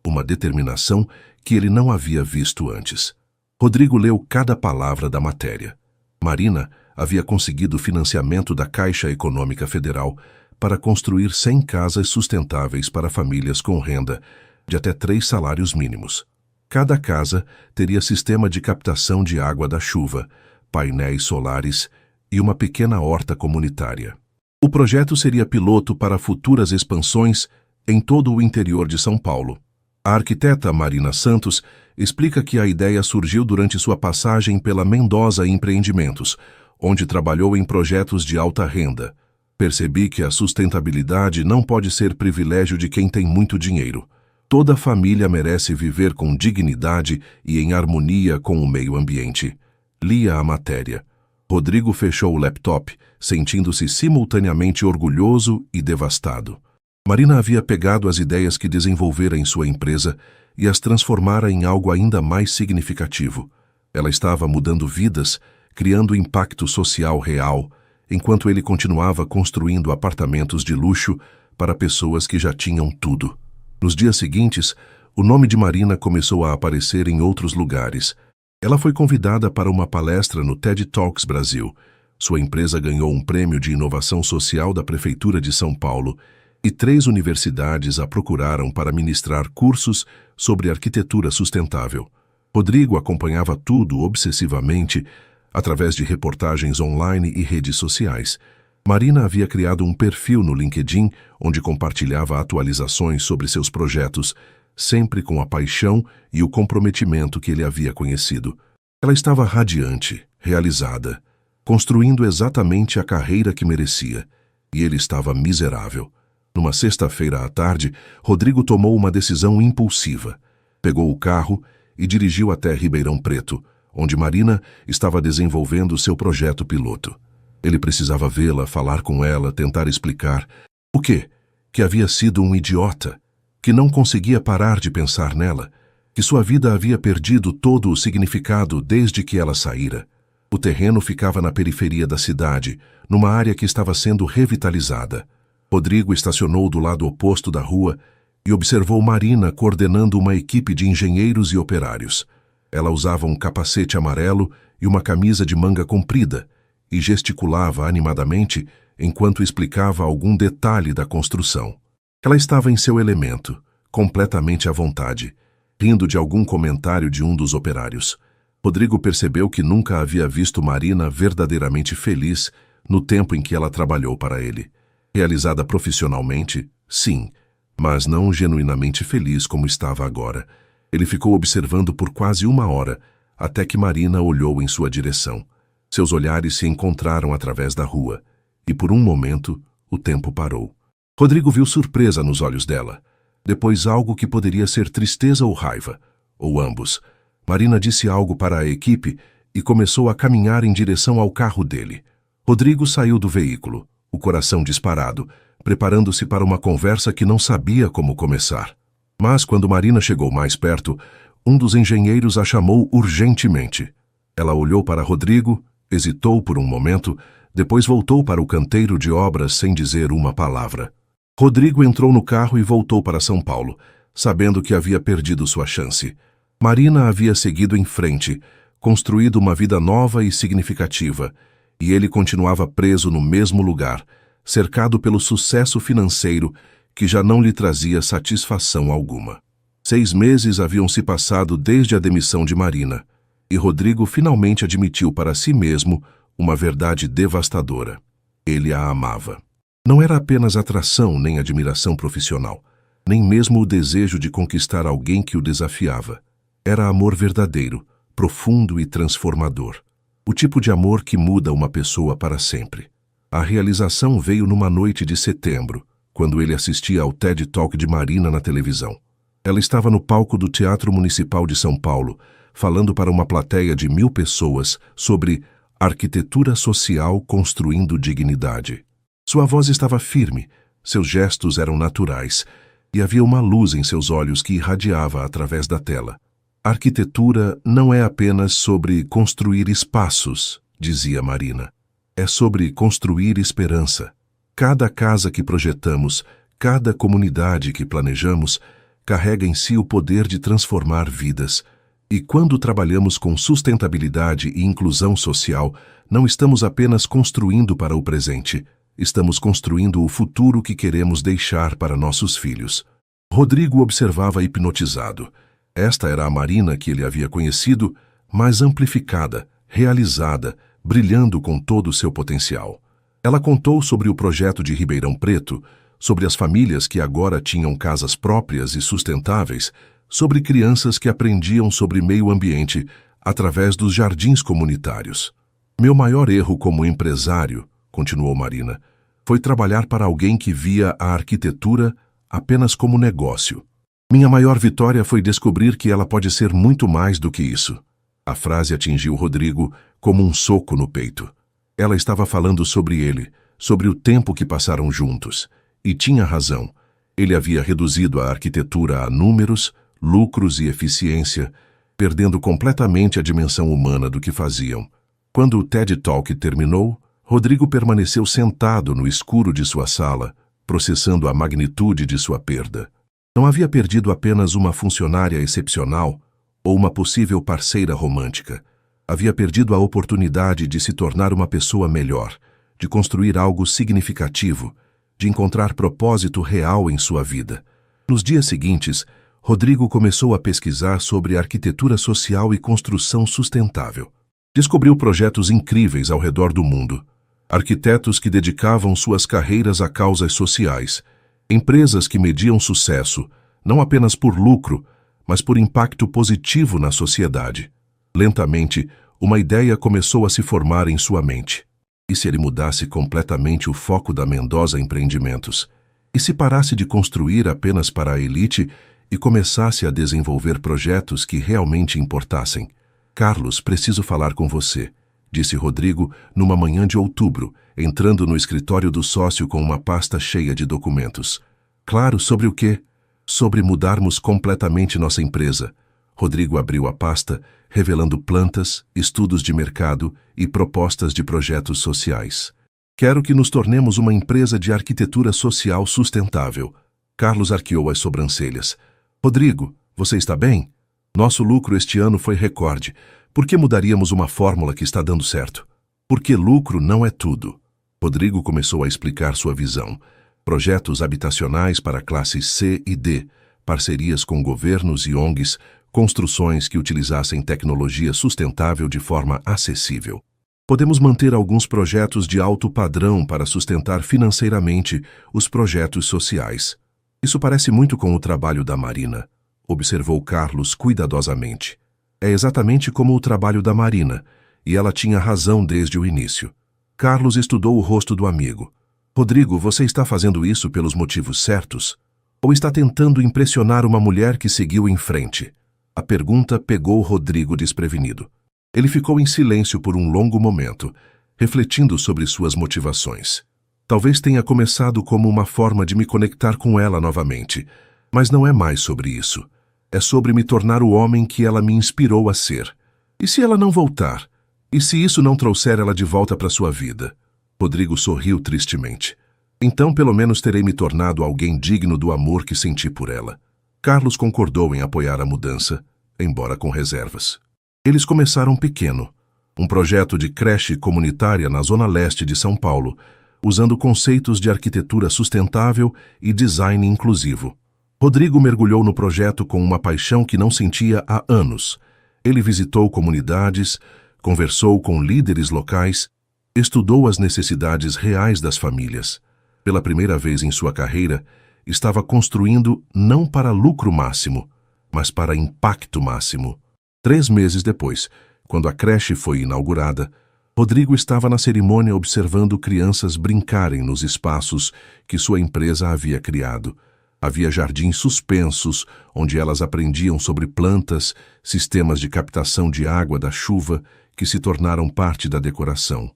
uma determinação que ele não havia visto antes. Rodrigo leu cada palavra da matéria. Marina havia conseguido financiamento da Caixa Econômica Federal para construir 100 casas sustentáveis para famílias com renda de até 3 salários mínimos. Cada casa teria sistema de captação de água da chuva, painéis solares e uma pequena horta comunitária. O projeto seria piloto para futuras expansões em todo o interior de São Paulo. A arquiteta Marina Santos explica que a ideia surgiu durante sua passagem pela Mendoza Empreendimentos, onde trabalhou em projetos de alta renda. Percebi que a sustentabilidade não pode ser privilégio de quem tem muito dinheiro. Toda família merece viver com dignidade e em harmonia com o meio ambiente. Lia a matéria. Rodrigo fechou o laptop, sentindo-se simultaneamente orgulhoso e devastado. Marina havia pegado as ideias que desenvolvera em sua empresa e as transformara em algo ainda mais significativo. Ela estava mudando vidas, criando impacto social real, enquanto ele continuava construindo apartamentos de luxo, para pessoas que já tinham tudo. Nos dias seguintes, o nome de Marina começou a aparecer em outros lugares. Ela foi convidada para uma palestra no TED Talks Brasil. Sua empresa ganhou um prêmio de inovação social da Prefeitura de São Paulo e 3 universidades a procuraram para ministrar cursos sobre arquitetura sustentável. Rodrigo acompanhava tudo obsessivamente através de reportagens online e redes sociais. Marina havia criado um perfil no LinkedIn onde compartilhava atualizações sobre seus projetos, sempre com a paixão e o comprometimento que ele havia conhecido. Ela estava radiante, realizada, construindo exatamente a carreira que merecia, e ele estava miserável. Numa sexta-feira à tarde, Rodrigo tomou uma decisão impulsiva. Pegou o carro e dirigiu até Ribeirão Preto, onde Marina estava desenvolvendo seu projeto piloto. Ele precisava vê-la, falar com ela, tentar explicar o quê? Que havia sido um idiota, que não conseguia parar de pensar nela, que sua vida havia perdido todo o significado desde que ela saíra. O terreno ficava na periferia da cidade, numa área que estava sendo revitalizada. Rodrigo estacionou do lado oposto da rua e observou Marina coordenando uma equipe de engenheiros e operários. Ela usava um capacete amarelo e uma camisa de manga comprida e gesticulava animadamente enquanto explicava algum detalhe da construção. Ela estava em seu elemento, completamente à vontade, rindo de algum comentário de um dos operários. Rodrigo percebeu que nunca havia visto Marina verdadeiramente feliz no tempo em que ela trabalhou para ele. Realizada profissionalmente, sim, mas não genuinamente feliz como estava agora. Ele ficou observando por quase 1 hora, até que Marina olhou em sua direção. Seus olhares se encontraram através da rua, e por um momento o tempo parou. Rodrigo viu surpresa nos olhos dela. Depois algo que poderia ser tristeza ou raiva, ou ambos. Marina disse algo para a equipe e começou a caminhar em direção ao carro dele. Rodrigo saiu do veículo, o coração disparado, preparando-se para uma conversa que não sabia como começar. Mas quando Marina chegou mais perto, um dos engenheiros a chamou urgentemente. Ela olhou para Rodrigo, hesitou por um momento, depois voltou para o canteiro de obras sem dizer uma palavra. Rodrigo entrou no carro e voltou para São Paulo, sabendo que havia perdido sua chance. Marina havia seguido em frente, construído uma vida nova e significativa, e ele continuava preso no mesmo lugar, cercado pelo sucesso financeiro que já não lhe trazia satisfação alguma. 6 meses haviam se passado desde a demissão de Marina, e Rodrigo finalmente admitiu para si mesmo uma verdade devastadora. Ele a amava. Não era apenas atração nem admiração profissional, nem mesmo o desejo de conquistar alguém que o desafiava. Era amor verdadeiro, profundo e transformador. O tipo de amor que muda uma pessoa para sempre. A realização veio numa noite de setembro, quando ele assistia ao TED Talk de Marina na televisão. Ela estava no palco do Teatro Municipal de São Paulo, falando para uma plateia de 1000 pessoas sobre arquitetura social construindo dignidade. Sua voz estava firme, seus gestos eram naturais, e havia uma luz em seus olhos que irradiava através da tela. Arquitetura não é apenas sobre construir espaços, dizia Marina. É sobre construir esperança. Cada casa que projetamos, cada comunidade que planejamos, carrega em si o poder de transformar vidas. E quando trabalhamos com sustentabilidade e inclusão social, não estamos apenas construindo para o presente, estamos construindo o futuro que queremos deixar para nossos filhos. Rodrigo observava hipnotizado. Esta era a Marina que ele havia conhecido, mas amplificada, realizada, brilhando com todo o seu potencial. Ela contou sobre o projeto de Ribeirão Preto, sobre as famílias que agora tinham casas próprias e sustentáveis, sobre crianças que aprendiam sobre meio ambiente através dos jardins comunitários. Meu maior erro como empresário, continuou Marina, foi trabalhar para alguém que via a arquitetura apenas como negócio. Minha maior vitória foi descobrir que ela pode ser muito mais do que isso. A frase atingiu Rodrigo como um soco no peito. Ela estava falando sobre ele, sobre o tempo que passaram juntos. E tinha razão. Ele havia reduzido a arquitetura a números, lucros e eficiência, perdendo completamente a dimensão humana do que faziam. Quando o TED Talk terminou, Rodrigo permaneceu sentado no escuro de sua sala, processando a magnitude de sua perda. Não havia perdido apenas uma funcionária excepcional ou uma possível parceira romântica. Havia perdido a oportunidade de se tornar uma pessoa melhor, de construir algo significativo, de encontrar propósito real em sua vida. Nos dias seguintes, Rodrigo começou a pesquisar sobre arquitetura social e construção sustentável. Descobriu projetos incríveis ao redor do mundo. Arquitetos que dedicavam suas carreiras a causas sociais. Empresas que mediam sucesso, não apenas por lucro, mas por impacto positivo na sociedade. Lentamente, uma ideia começou a se formar em sua mente. E se ele mudasse completamente o foco da Mendoza Empreendimentos? E se parasse de construir apenas para a elite e começasse a desenvolver projetos que realmente importassem? Carlos, preciso falar com você, disse Rodrigo numa manhã de outubro, entrando no escritório do sócio com uma pasta cheia de documentos. Claro, sobre o quê? Sobre mudarmos completamente nossa empresa. Rodrigo abriu a pasta, revelando plantas, estudos de mercado e propostas de projetos sociais. Quero que nos tornemos uma empresa de arquitetura social sustentável. Carlos arqueou as sobrancelhas. Rodrigo, você está bem? Nosso lucro este ano foi recorde. Por que mudaríamos uma fórmula que está dando certo? Porque lucro não é tudo. Rodrigo começou a explicar sua visão. Projetos habitacionais para classes C e D, parcerias com governos e ONGs, construções que utilizassem tecnologia sustentável de forma acessível. Podemos manter alguns projetos de alto padrão para sustentar financeiramente os projetos sociais. Isso parece muito com o trabalho da Marina, observou Carlos cuidadosamente. É exatamente como o trabalho da Marina, e ela tinha razão desde o início. Carlos estudou o rosto do amigo. Rodrigo, você está fazendo isso pelos motivos certos? Ou está tentando impressionar uma mulher que seguiu em frente? A pergunta pegou Rodrigo desprevenido. Ele ficou em silêncio por um longo momento, refletindo sobre suas motivações. Talvez tenha começado como uma forma de me conectar com ela novamente, mas não é mais sobre isso. É sobre me tornar o homem que ela me inspirou a ser. E se ela não voltar? E se isso não trouxer ela de volta para sua vida? Rodrigo sorriu tristemente. Então pelo menos terei me tornado alguém digno do amor que senti por ela. Carlos concordou em apoiar a mudança, embora com reservas. Eles começaram pequeno, um projeto de creche comunitária na zona leste de São Paulo, usando conceitos de arquitetura sustentável e design inclusivo. Rodrigo mergulhou no projeto com uma paixão que não sentia há anos. Ele visitou comunidades, conversou com líderes locais, estudou as necessidades reais das famílias. Pela primeira vez em sua carreira, estava construindo não para lucro máximo, mas para impacto máximo. 3 meses depois, quando a creche foi inaugurada, Rodrigo estava na cerimônia observando crianças brincarem nos espaços que sua empresa havia criado. Havia jardins suspensos, onde elas aprendiam sobre plantas, sistemas de captação de água da chuva, que se tornaram parte da decoração,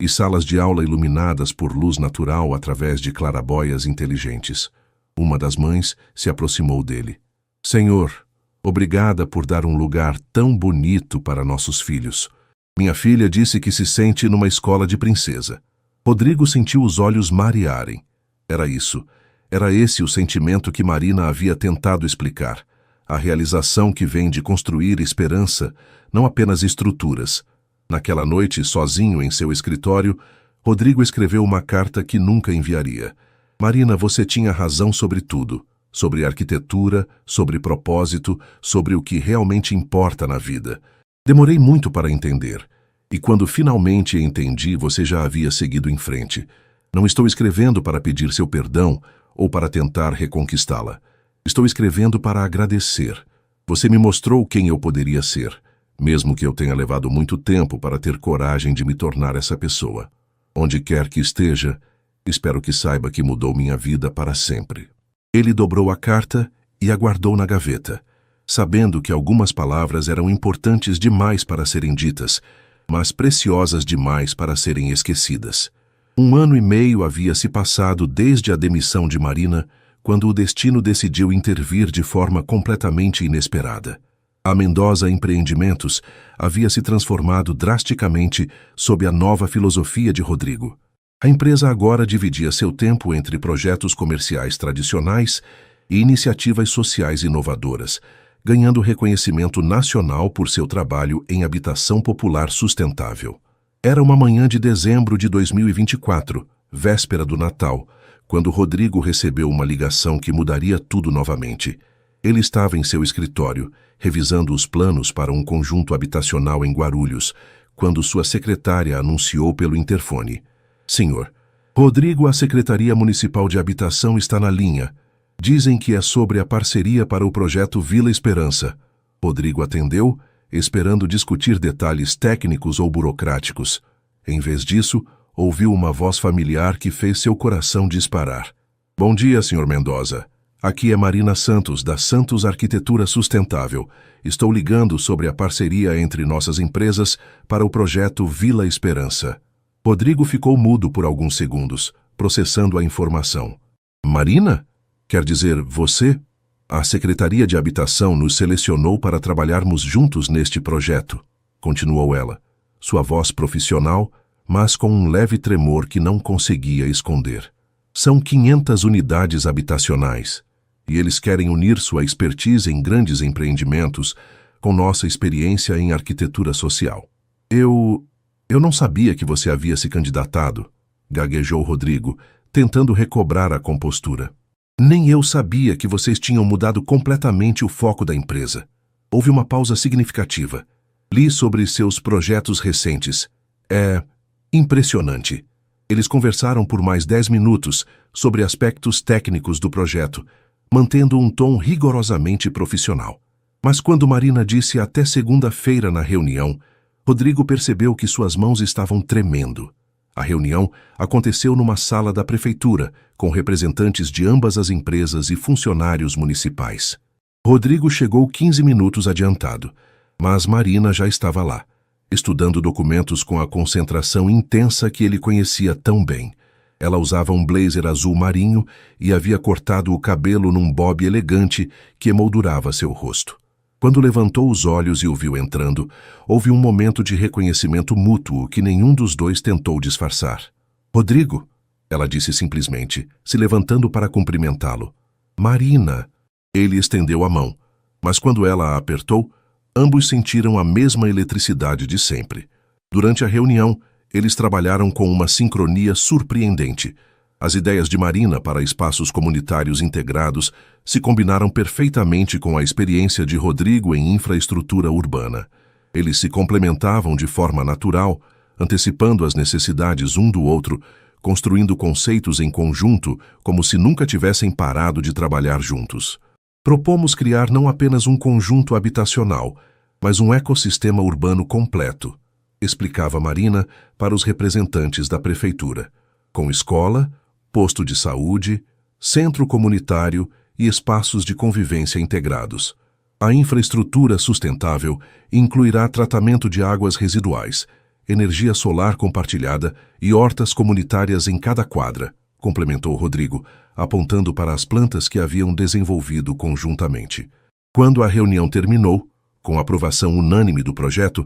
e salas de aula iluminadas por luz natural através de clarabóias inteligentes. Uma das mães se aproximou dele. Senhor, obrigada por dar um lugar tão bonito para nossos filhos. Minha filha disse que se sente numa escola de princesa. Rodrigo sentiu os olhos marearem. Era isso. Era esse o sentimento que Marina havia tentado explicar. A realização que vem de construir esperança, não apenas estruturas. Naquela noite, sozinho em seu escritório, Rodrigo escreveu uma carta que nunca enviaria. Marina, você tinha razão sobre tudo. Sobre arquitetura, sobre propósito, sobre o que realmente importa na vida. Demorei muito para entender. E quando finalmente entendi, você já havia seguido em frente. Não estou escrevendo para pedir seu perdão ou para tentar reconquistá-la. Estou escrevendo para agradecer. Você me mostrou quem eu poderia ser, mesmo que eu tenha levado muito tempo para ter coragem de me tornar essa pessoa. Onde quer que esteja, espero que saiba que mudou minha vida para sempre. Ele dobrou a carta e a guardou na gaveta, sabendo que algumas palavras eram importantes demais para serem ditas, mas preciosas demais para serem esquecidas. 1 ano e meio havia se passado desde a demissão de Marina, quando o destino decidiu intervir de forma completamente inesperada. A Mendoza Empreendimentos havia se transformado drasticamente sob a nova filosofia de Rodrigo. A empresa agora dividia seu tempo entre projetos comerciais tradicionais e iniciativas sociais inovadoras, ganhando reconhecimento nacional por seu trabalho em habitação popular sustentável. Era uma manhã de dezembro de 2024, véspera do Natal, quando Rodrigo recebeu uma ligação que mudaria tudo novamente. Ele estava em seu escritório, revisando os planos para um conjunto habitacional em Guarulhos, quando sua secretária anunciou pelo interfone: "Senhor, Rodrigo, a Secretaria Municipal de Habitação está na linha. Dizem que é sobre a parceria para o projeto Vila Esperança." Rodrigo atendeu, esperando discutir detalhes técnicos ou burocráticos. Em vez disso, ouviu uma voz familiar que fez seu coração disparar. "Bom dia, Sr. Mendoza. Aqui é Marina Santos, da Santos Arquitetura Sustentável. Estou ligando sobre a parceria entre nossas empresas para o projeto Vila Esperança." Rodrigo ficou mudo por alguns segundos, processando a informação. "Marina? Quer dizer, você? A Secretaria de Habitação nos selecionou para trabalharmos juntos neste projeto", continuou ela, sua voz profissional, mas com um leve tremor que não conseguia esconder. "São 500 unidades habitacionais, e eles querem unir sua expertise em grandes empreendimentos com nossa experiência em arquitetura social." Eu não sabia que você havia se candidatado", gaguejou Rodrigo, tentando recobrar a compostura. "Nem eu sabia que vocês tinham mudado completamente o foco da empresa." Houve uma pausa significativa. "Li sobre seus projetos recentes. É impressionante." Eles conversaram por mais 10 minutos sobre aspectos técnicos do projeto, mantendo um tom rigorosamente profissional. Mas quando Marina disse até segunda-feira na reunião, Rodrigo percebeu que suas mãos estavam tremendo. A reunião aconteceu numa sala da prefeitura, com representantes de ambas as empresas e funcionários municipais. Rodrigo chegou 15 minutos adiantado, mas Marina já estava lá, estudando documentos com a concentração intensa que ele conhecia tão bem. Ela usava um blazer azul marinho e havia cortado o cabelo num bob elegante que emoldurava seu rosto. Quando levantou os olhos e o viu entrando, houve um momento de reconhecimento mútuo que nenhum dos dois tentou disfarçar. "Rodrigo", ela disse simplesmente, se levantando para cumprimentá-lo. "Marina." Ele estendeu a mão, mas quando ela a apertou, ambos sentiram a mesma eletricidade de sempre. Durante a reunião, eles trabalharam com uma sincronia surpreendente. As ideias de Marina para espaços comunitários integrados se combinaram perfeitamente com a experiência de Rodrigo em infraestrutura urbana. Eles se complementavam de forma natural, antecipando as necessidades um do outro, construindo conceitos em conjunto como se nunca tivessem parado de trabalhar juntos. "Propomos criar não apenas um conjunto habitacional, mas um ecossistema urbano completo", explicava Marina para os representantes da prefeitura, com escola, posto de saúde, centro comunitário e espaços de convivência integrados. A infraestrutura sustentável incluirá tratamento de águas residuais, energia solar compartilhada e hortas comunitárias em cada quadra, complementou Rodrigo, apontando para as plantas que haviam desenvolvido conjuntamente. Quando a reunião terminou, com a aprovação unânime do projeto,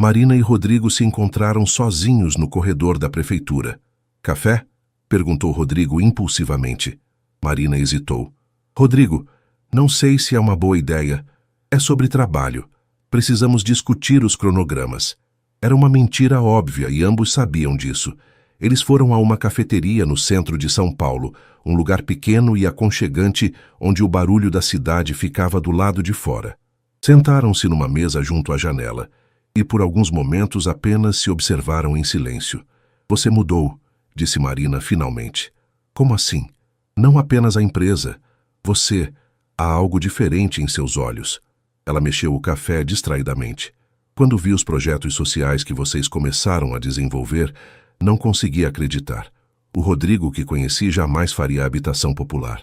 Marina e Rodrigo se encontraram sozinhos no corredor da prefeitura. "Café?" perguntou Rodrigo impulsivamente. Marina hesitou. "Rodrigo, não sei se é uma boa ideia. É sobre trabalho. Precisamos discutir os cronogramas." Era uma mentira óbvia e ambos sabiam disso. Eles foram a uma cafeteria no centro de São Paulo, um lugar pequeno e aconchegante onde o barulho da cidade ficava do lado de fora. Sentaram-se numa mesa junto à janela e por alguns momentos apenas se observaram em silêncio. "Você mudou", disse Marina finalmente. "Como assim?" "Não apenas a empresa. Você. Há algo diferente em seus olhos." Ela mexeu o café distraidamente. "Quando vi os projetos sociais que vocês começaram a desenvolver, não conseguia acreditar. O Rodrigo que conheci jamais faria habitação popular.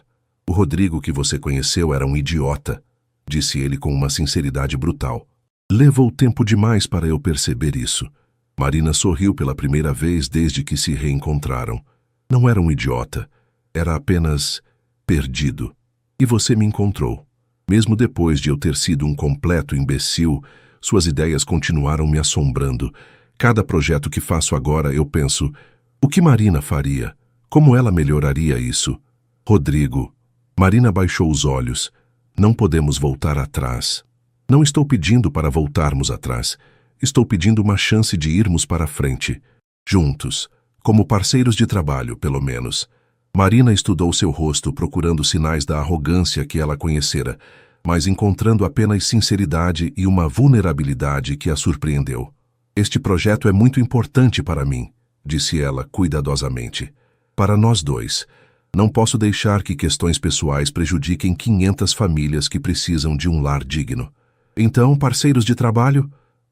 O Rodrigo que você conheceu era um idiota", disse ele com uma sinceridade brutal. "Levou tempo demais para eu perceber isso." Marina sorriu pela primeira vez desde que se reencontraram. "Não era um idiota. Era apenas perdido. E você me encontrou. Mesmo depois de eu ter sido um completo imbecil, suas ideias continuaram me assombrando. Cada projeto que faço agora eu penso, O que Marina faria? Como ela melhoraria isso? Rodrigo. Marina baixou os olhos. Não podemos voltar atrás. Não estou pedindo para voltarmos atrás. Estou pedindo uma chance de irmos para frente. Juntos. Como parceiros de trabalho, pelo menos. Marina estudou seu rosto procurando sinais da arrogância que ela conhecera, mas encontrando apenas sinceridade e uma vulnerabilidade que a surpreendeu. Este projeto é muito importante para mim, disse ela cuidadosamente. Para nós dois. Não posso deixar que questões pessoais prejudiquem 500 famílias que precisam de um lar digno. Então, parceiros de trabalho?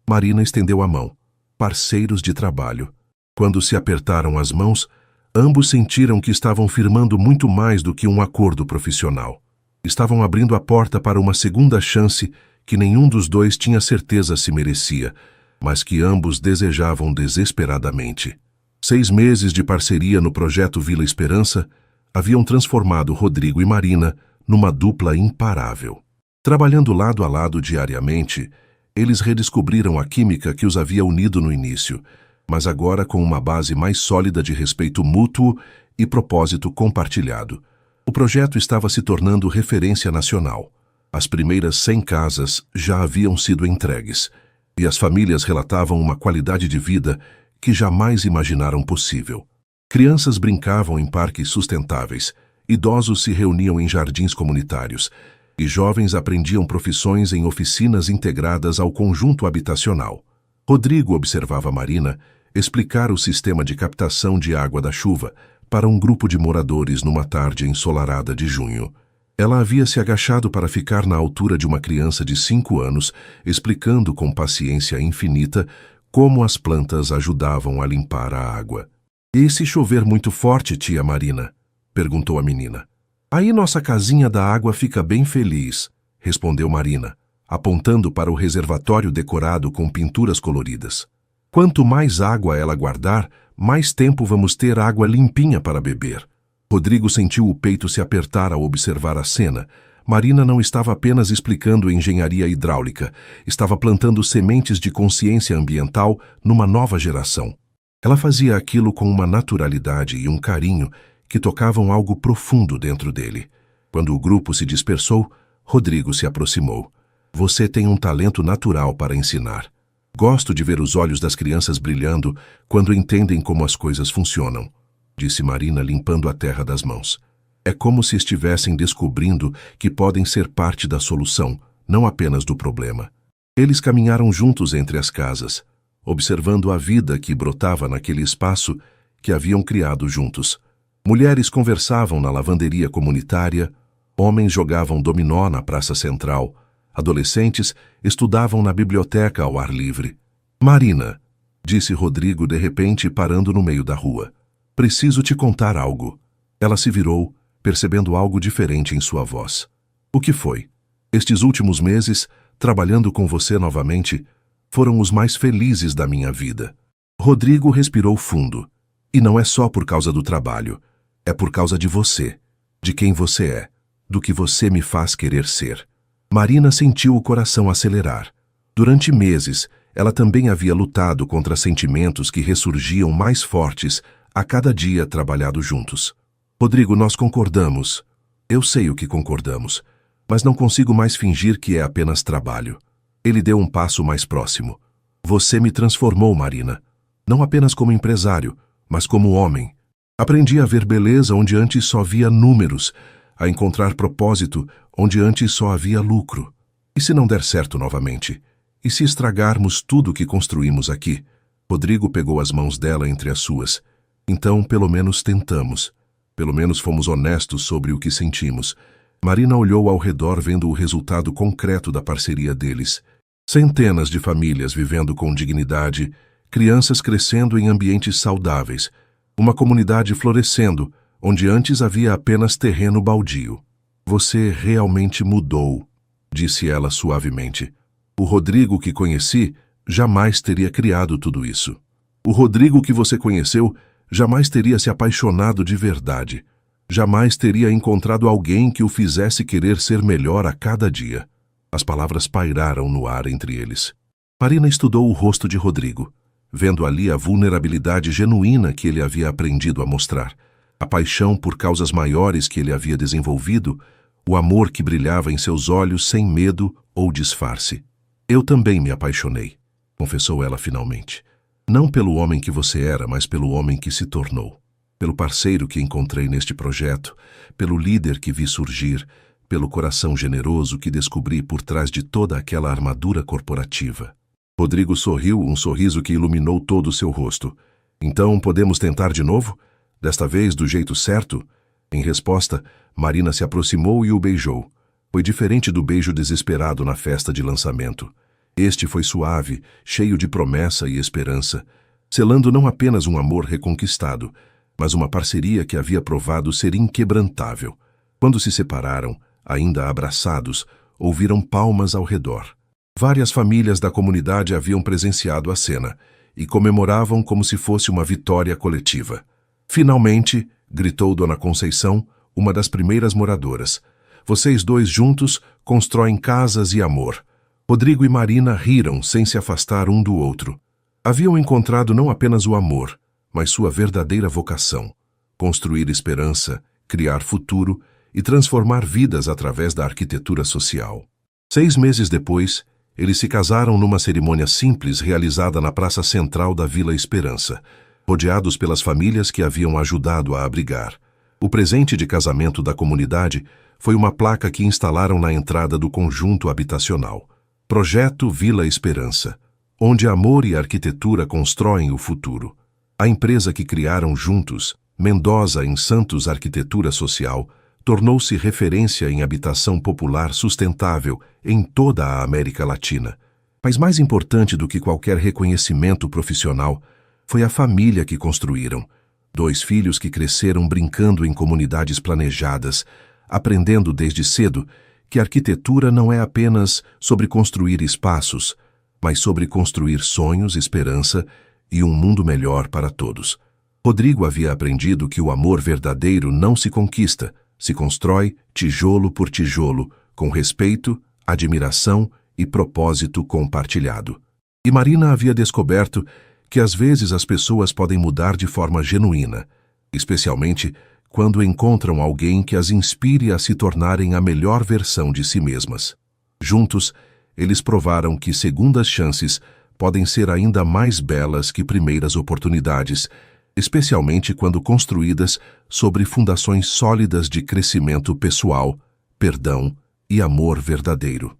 Marina estendeu a mão. Parceiros de trabalho. Quando se apertaram as mãos, ambos sentiram que estavam firmando muito mais do que um acordo profissional. Estavam abrindo a porta para uma segunda chance que nenhum dos dois tinha certeza se merecia, mas que ambos desejavam desesperadamente. 6 meses de parceria no projeto Vila Esperança haviam transformado Rodrigo e Marina numa dupla imparável. Trabalhando lado a lado diariamente, eles redescobriram a química que os havia unido no início, mas agora com uma base mais sólida de respeito mútuo e propósito compartilhado. O projeto estava se tornando referência nacional. As primeiras 100 casas já haviam sido entregues, e as famílias relatavam uma qualidade de vida que jamais imaginaram possível. Crianças brincavam em parques sustentáveis, idosos se reuniam em jardins comunitários, e jovens aprendiam profissões em oficinas integradas ao conjunto habitacional. Rodrigo observava Marina explicar o sistema de captação de água da chuva para um grupo de moradores numa tarde ensolarada de junho. Ela havia se agachado para ficar na altura de uma criança de 5 anos, explicando com paciência infinita como as plantas ajudavam a limpar a água. "E se chover muito forte, tia Marina?" perguntou a menina. "Aí nossa casinha da água fica bem feliz", respondeu Marina, apontando para o reservatório decorado com pinturas coloridas. "Quanto mais água ela guardar, mais tempo vamos ter água limpinha para beber." Rodrigo sentiu o peito se apertar ao observar a cena. Marina não estava apenas explicando engenharia hidráulica, estava plantando sementes de consciência ambiental numa nova geração. Ela fazia aquilo com uma naturalidade e um carinho que tocavam algo profundo dentro dele. Quando o grupo se dispersou, Rodrigo se aproximou. "Você tem um talento natural para ensinar. Gosto de ver os olhos das crianças brilhando quando entendem como as coisas funcionam", disse Marina limpando a terra das mãos. "É como se estivessem descobrindo que podem ser parte da solução, não apenas do problema." Eles caminharam juntos entre as casas, observando a vida que brotava naquele espaço que haviam criado juntos. Mulheres conversavam na lavanderia comunitária, homens jogavam dominó na praça central, adolescentes estudavam na biblioteca ao ar livre. "Marina", disse Rodrigo de repente parando no meio da rua, "preciso te contar algo." Ela se virou, percebendo algo diferente em sua voz. "O que foi?" "Estes últimos meses, trabalhando com você novamente, foram os mais felizes da minha vida." Rodrigo respirou fundo. "E não é só por causa do trabalho. É por causa de você, de quem você é, do que você me faz querer ser." Marina sentiu o coração acelerar. Durante meses, ela também havia lutado contra sentimentos que ressurgiam mais fortes a cada dia trabalhado juntos. "Rodrigo, nós concordamos. Eu sei o que concordamos, mas não consigo mais fingir que é apenas trabalho." Ele deu um passo mais próximo. "Você me transformou, Marina. Não apenas como empresário, mas como homem. Aprendi a ver beleza onde antes só via números, a encontrar propósito onde antes só havia lucro. E se não der certo novamente? E se estragarmos tudo o que construímos aqui?" Rodrigo pegou as mãos dela entre as suas. "Então, pelo menos tentamos. Pelo menos fomos honestos sobre o que sentimos." Marina olhou ao redor vendo o resultado concreto da parceria deles. Centenas de famílias vivendo com dignidade, crianças crescendo em ambientes saudáveis, uma comunidade florescendo, onde antes havia apenas terreno baldio. "Você realmente mudou", disse ela suavemente. "O Rodrigo que conheci jamais teria criado tudo isso. O Rodrigo que você conheceu jamais teria se apaixonado de verdade. Jamais teria encontrado alguém que o fizesse querer ser melhor a cada dia." As palavras pairaram no ar entre eles. Marina estudou o rosto de Rodrigo. vendo ali a vulnerabilidade genuína que ele havia aprendido a mostrar, a paixão por causas maiores que ele havia desenvolvido, o amor que brilhava em seus olhos sem medo ou disfarce. Eu também me apaixonei, confessou ela finalmente. Não pelo homem que você era, mas pelo homem que se tornou. Pelo parceiro que encontrei neste projeto, pelo líder que vi surgir, pelo coração generoso que descobri por trás de toda aquela armadura corporativa. Rodrigo sorriu, um sorriso que iluminou todo o seu rosto. Então podemos tentar de novo? Desta vez do jeito certo? Em resposta, Marina se aproximou e o beijou. Foi diferente do beijo desesperado na festa de lançamento. Este foi suave, cheio de promessa e esperança, selando não apenas um amor reconquistado, mas uma parceria que havia provado ser inquebrantável. Quando se separaram, ainda abraçados, ouviram palmas ao redor. Várias famílias da comunidade haviam presenciado a cena e comemoravam como se fosse uma vitória coletiva. Finalmente, gritou Dona Conceição, uma das primeiras moradoras, vocês dois juntos constroem casas e amor. Rodrigo e Marina riram sem se afastar um do outro. Haviam encontrado não apenas o amor, mas sua verdadeira vocação: construir esperança, criar futuro e transformar vidas através da arquitetura social. 6 meses depois, eles se casaram numa cerimônia simples realizada na praça central da Vila Esperança, rodeados pelas famílias que haviam ajudado a abrigar. O presente de casamento da comunidade foi uma placa que instalaram na entrada do conjunto habitacional. Projeto Vila Esperança, onde amor e arquitetura constroem o futuro. A empresa que criaram juntos, Mendoza em Santos Arquitetura Social, tornou-se referência em habitação popular sustentável em toda a América Latina. Mas mais importante do que qualquer reconhecimento profissional foi a família que construíram. 2 filhos que cresceram brincando em comunidades planejadas, aprendendo desde cedo que arquitetura não é apenas sobre construir espaços, mas sobre construir sonhos, esperança e um mundo melhor para todos. Rodrigo havia aprendido que o amor verdadeiro não se conquista, se constrói tijolo por tijolo, com respeito, admiração e propósito compartilhado. E Marina havia descoberto que às vezes as pessoas podem mudar de forma genuína, especialmente quando encontram alguém que as inspire a se tornarem a melhor versão de si mesmas. Juntos, eles provaram que segundas chances podem ser ainda mais belas que primeiras oportunidades, especialmente quando construídas sobre fundações sólidas de crescimento pessoal, perdão e amor verdadeiro.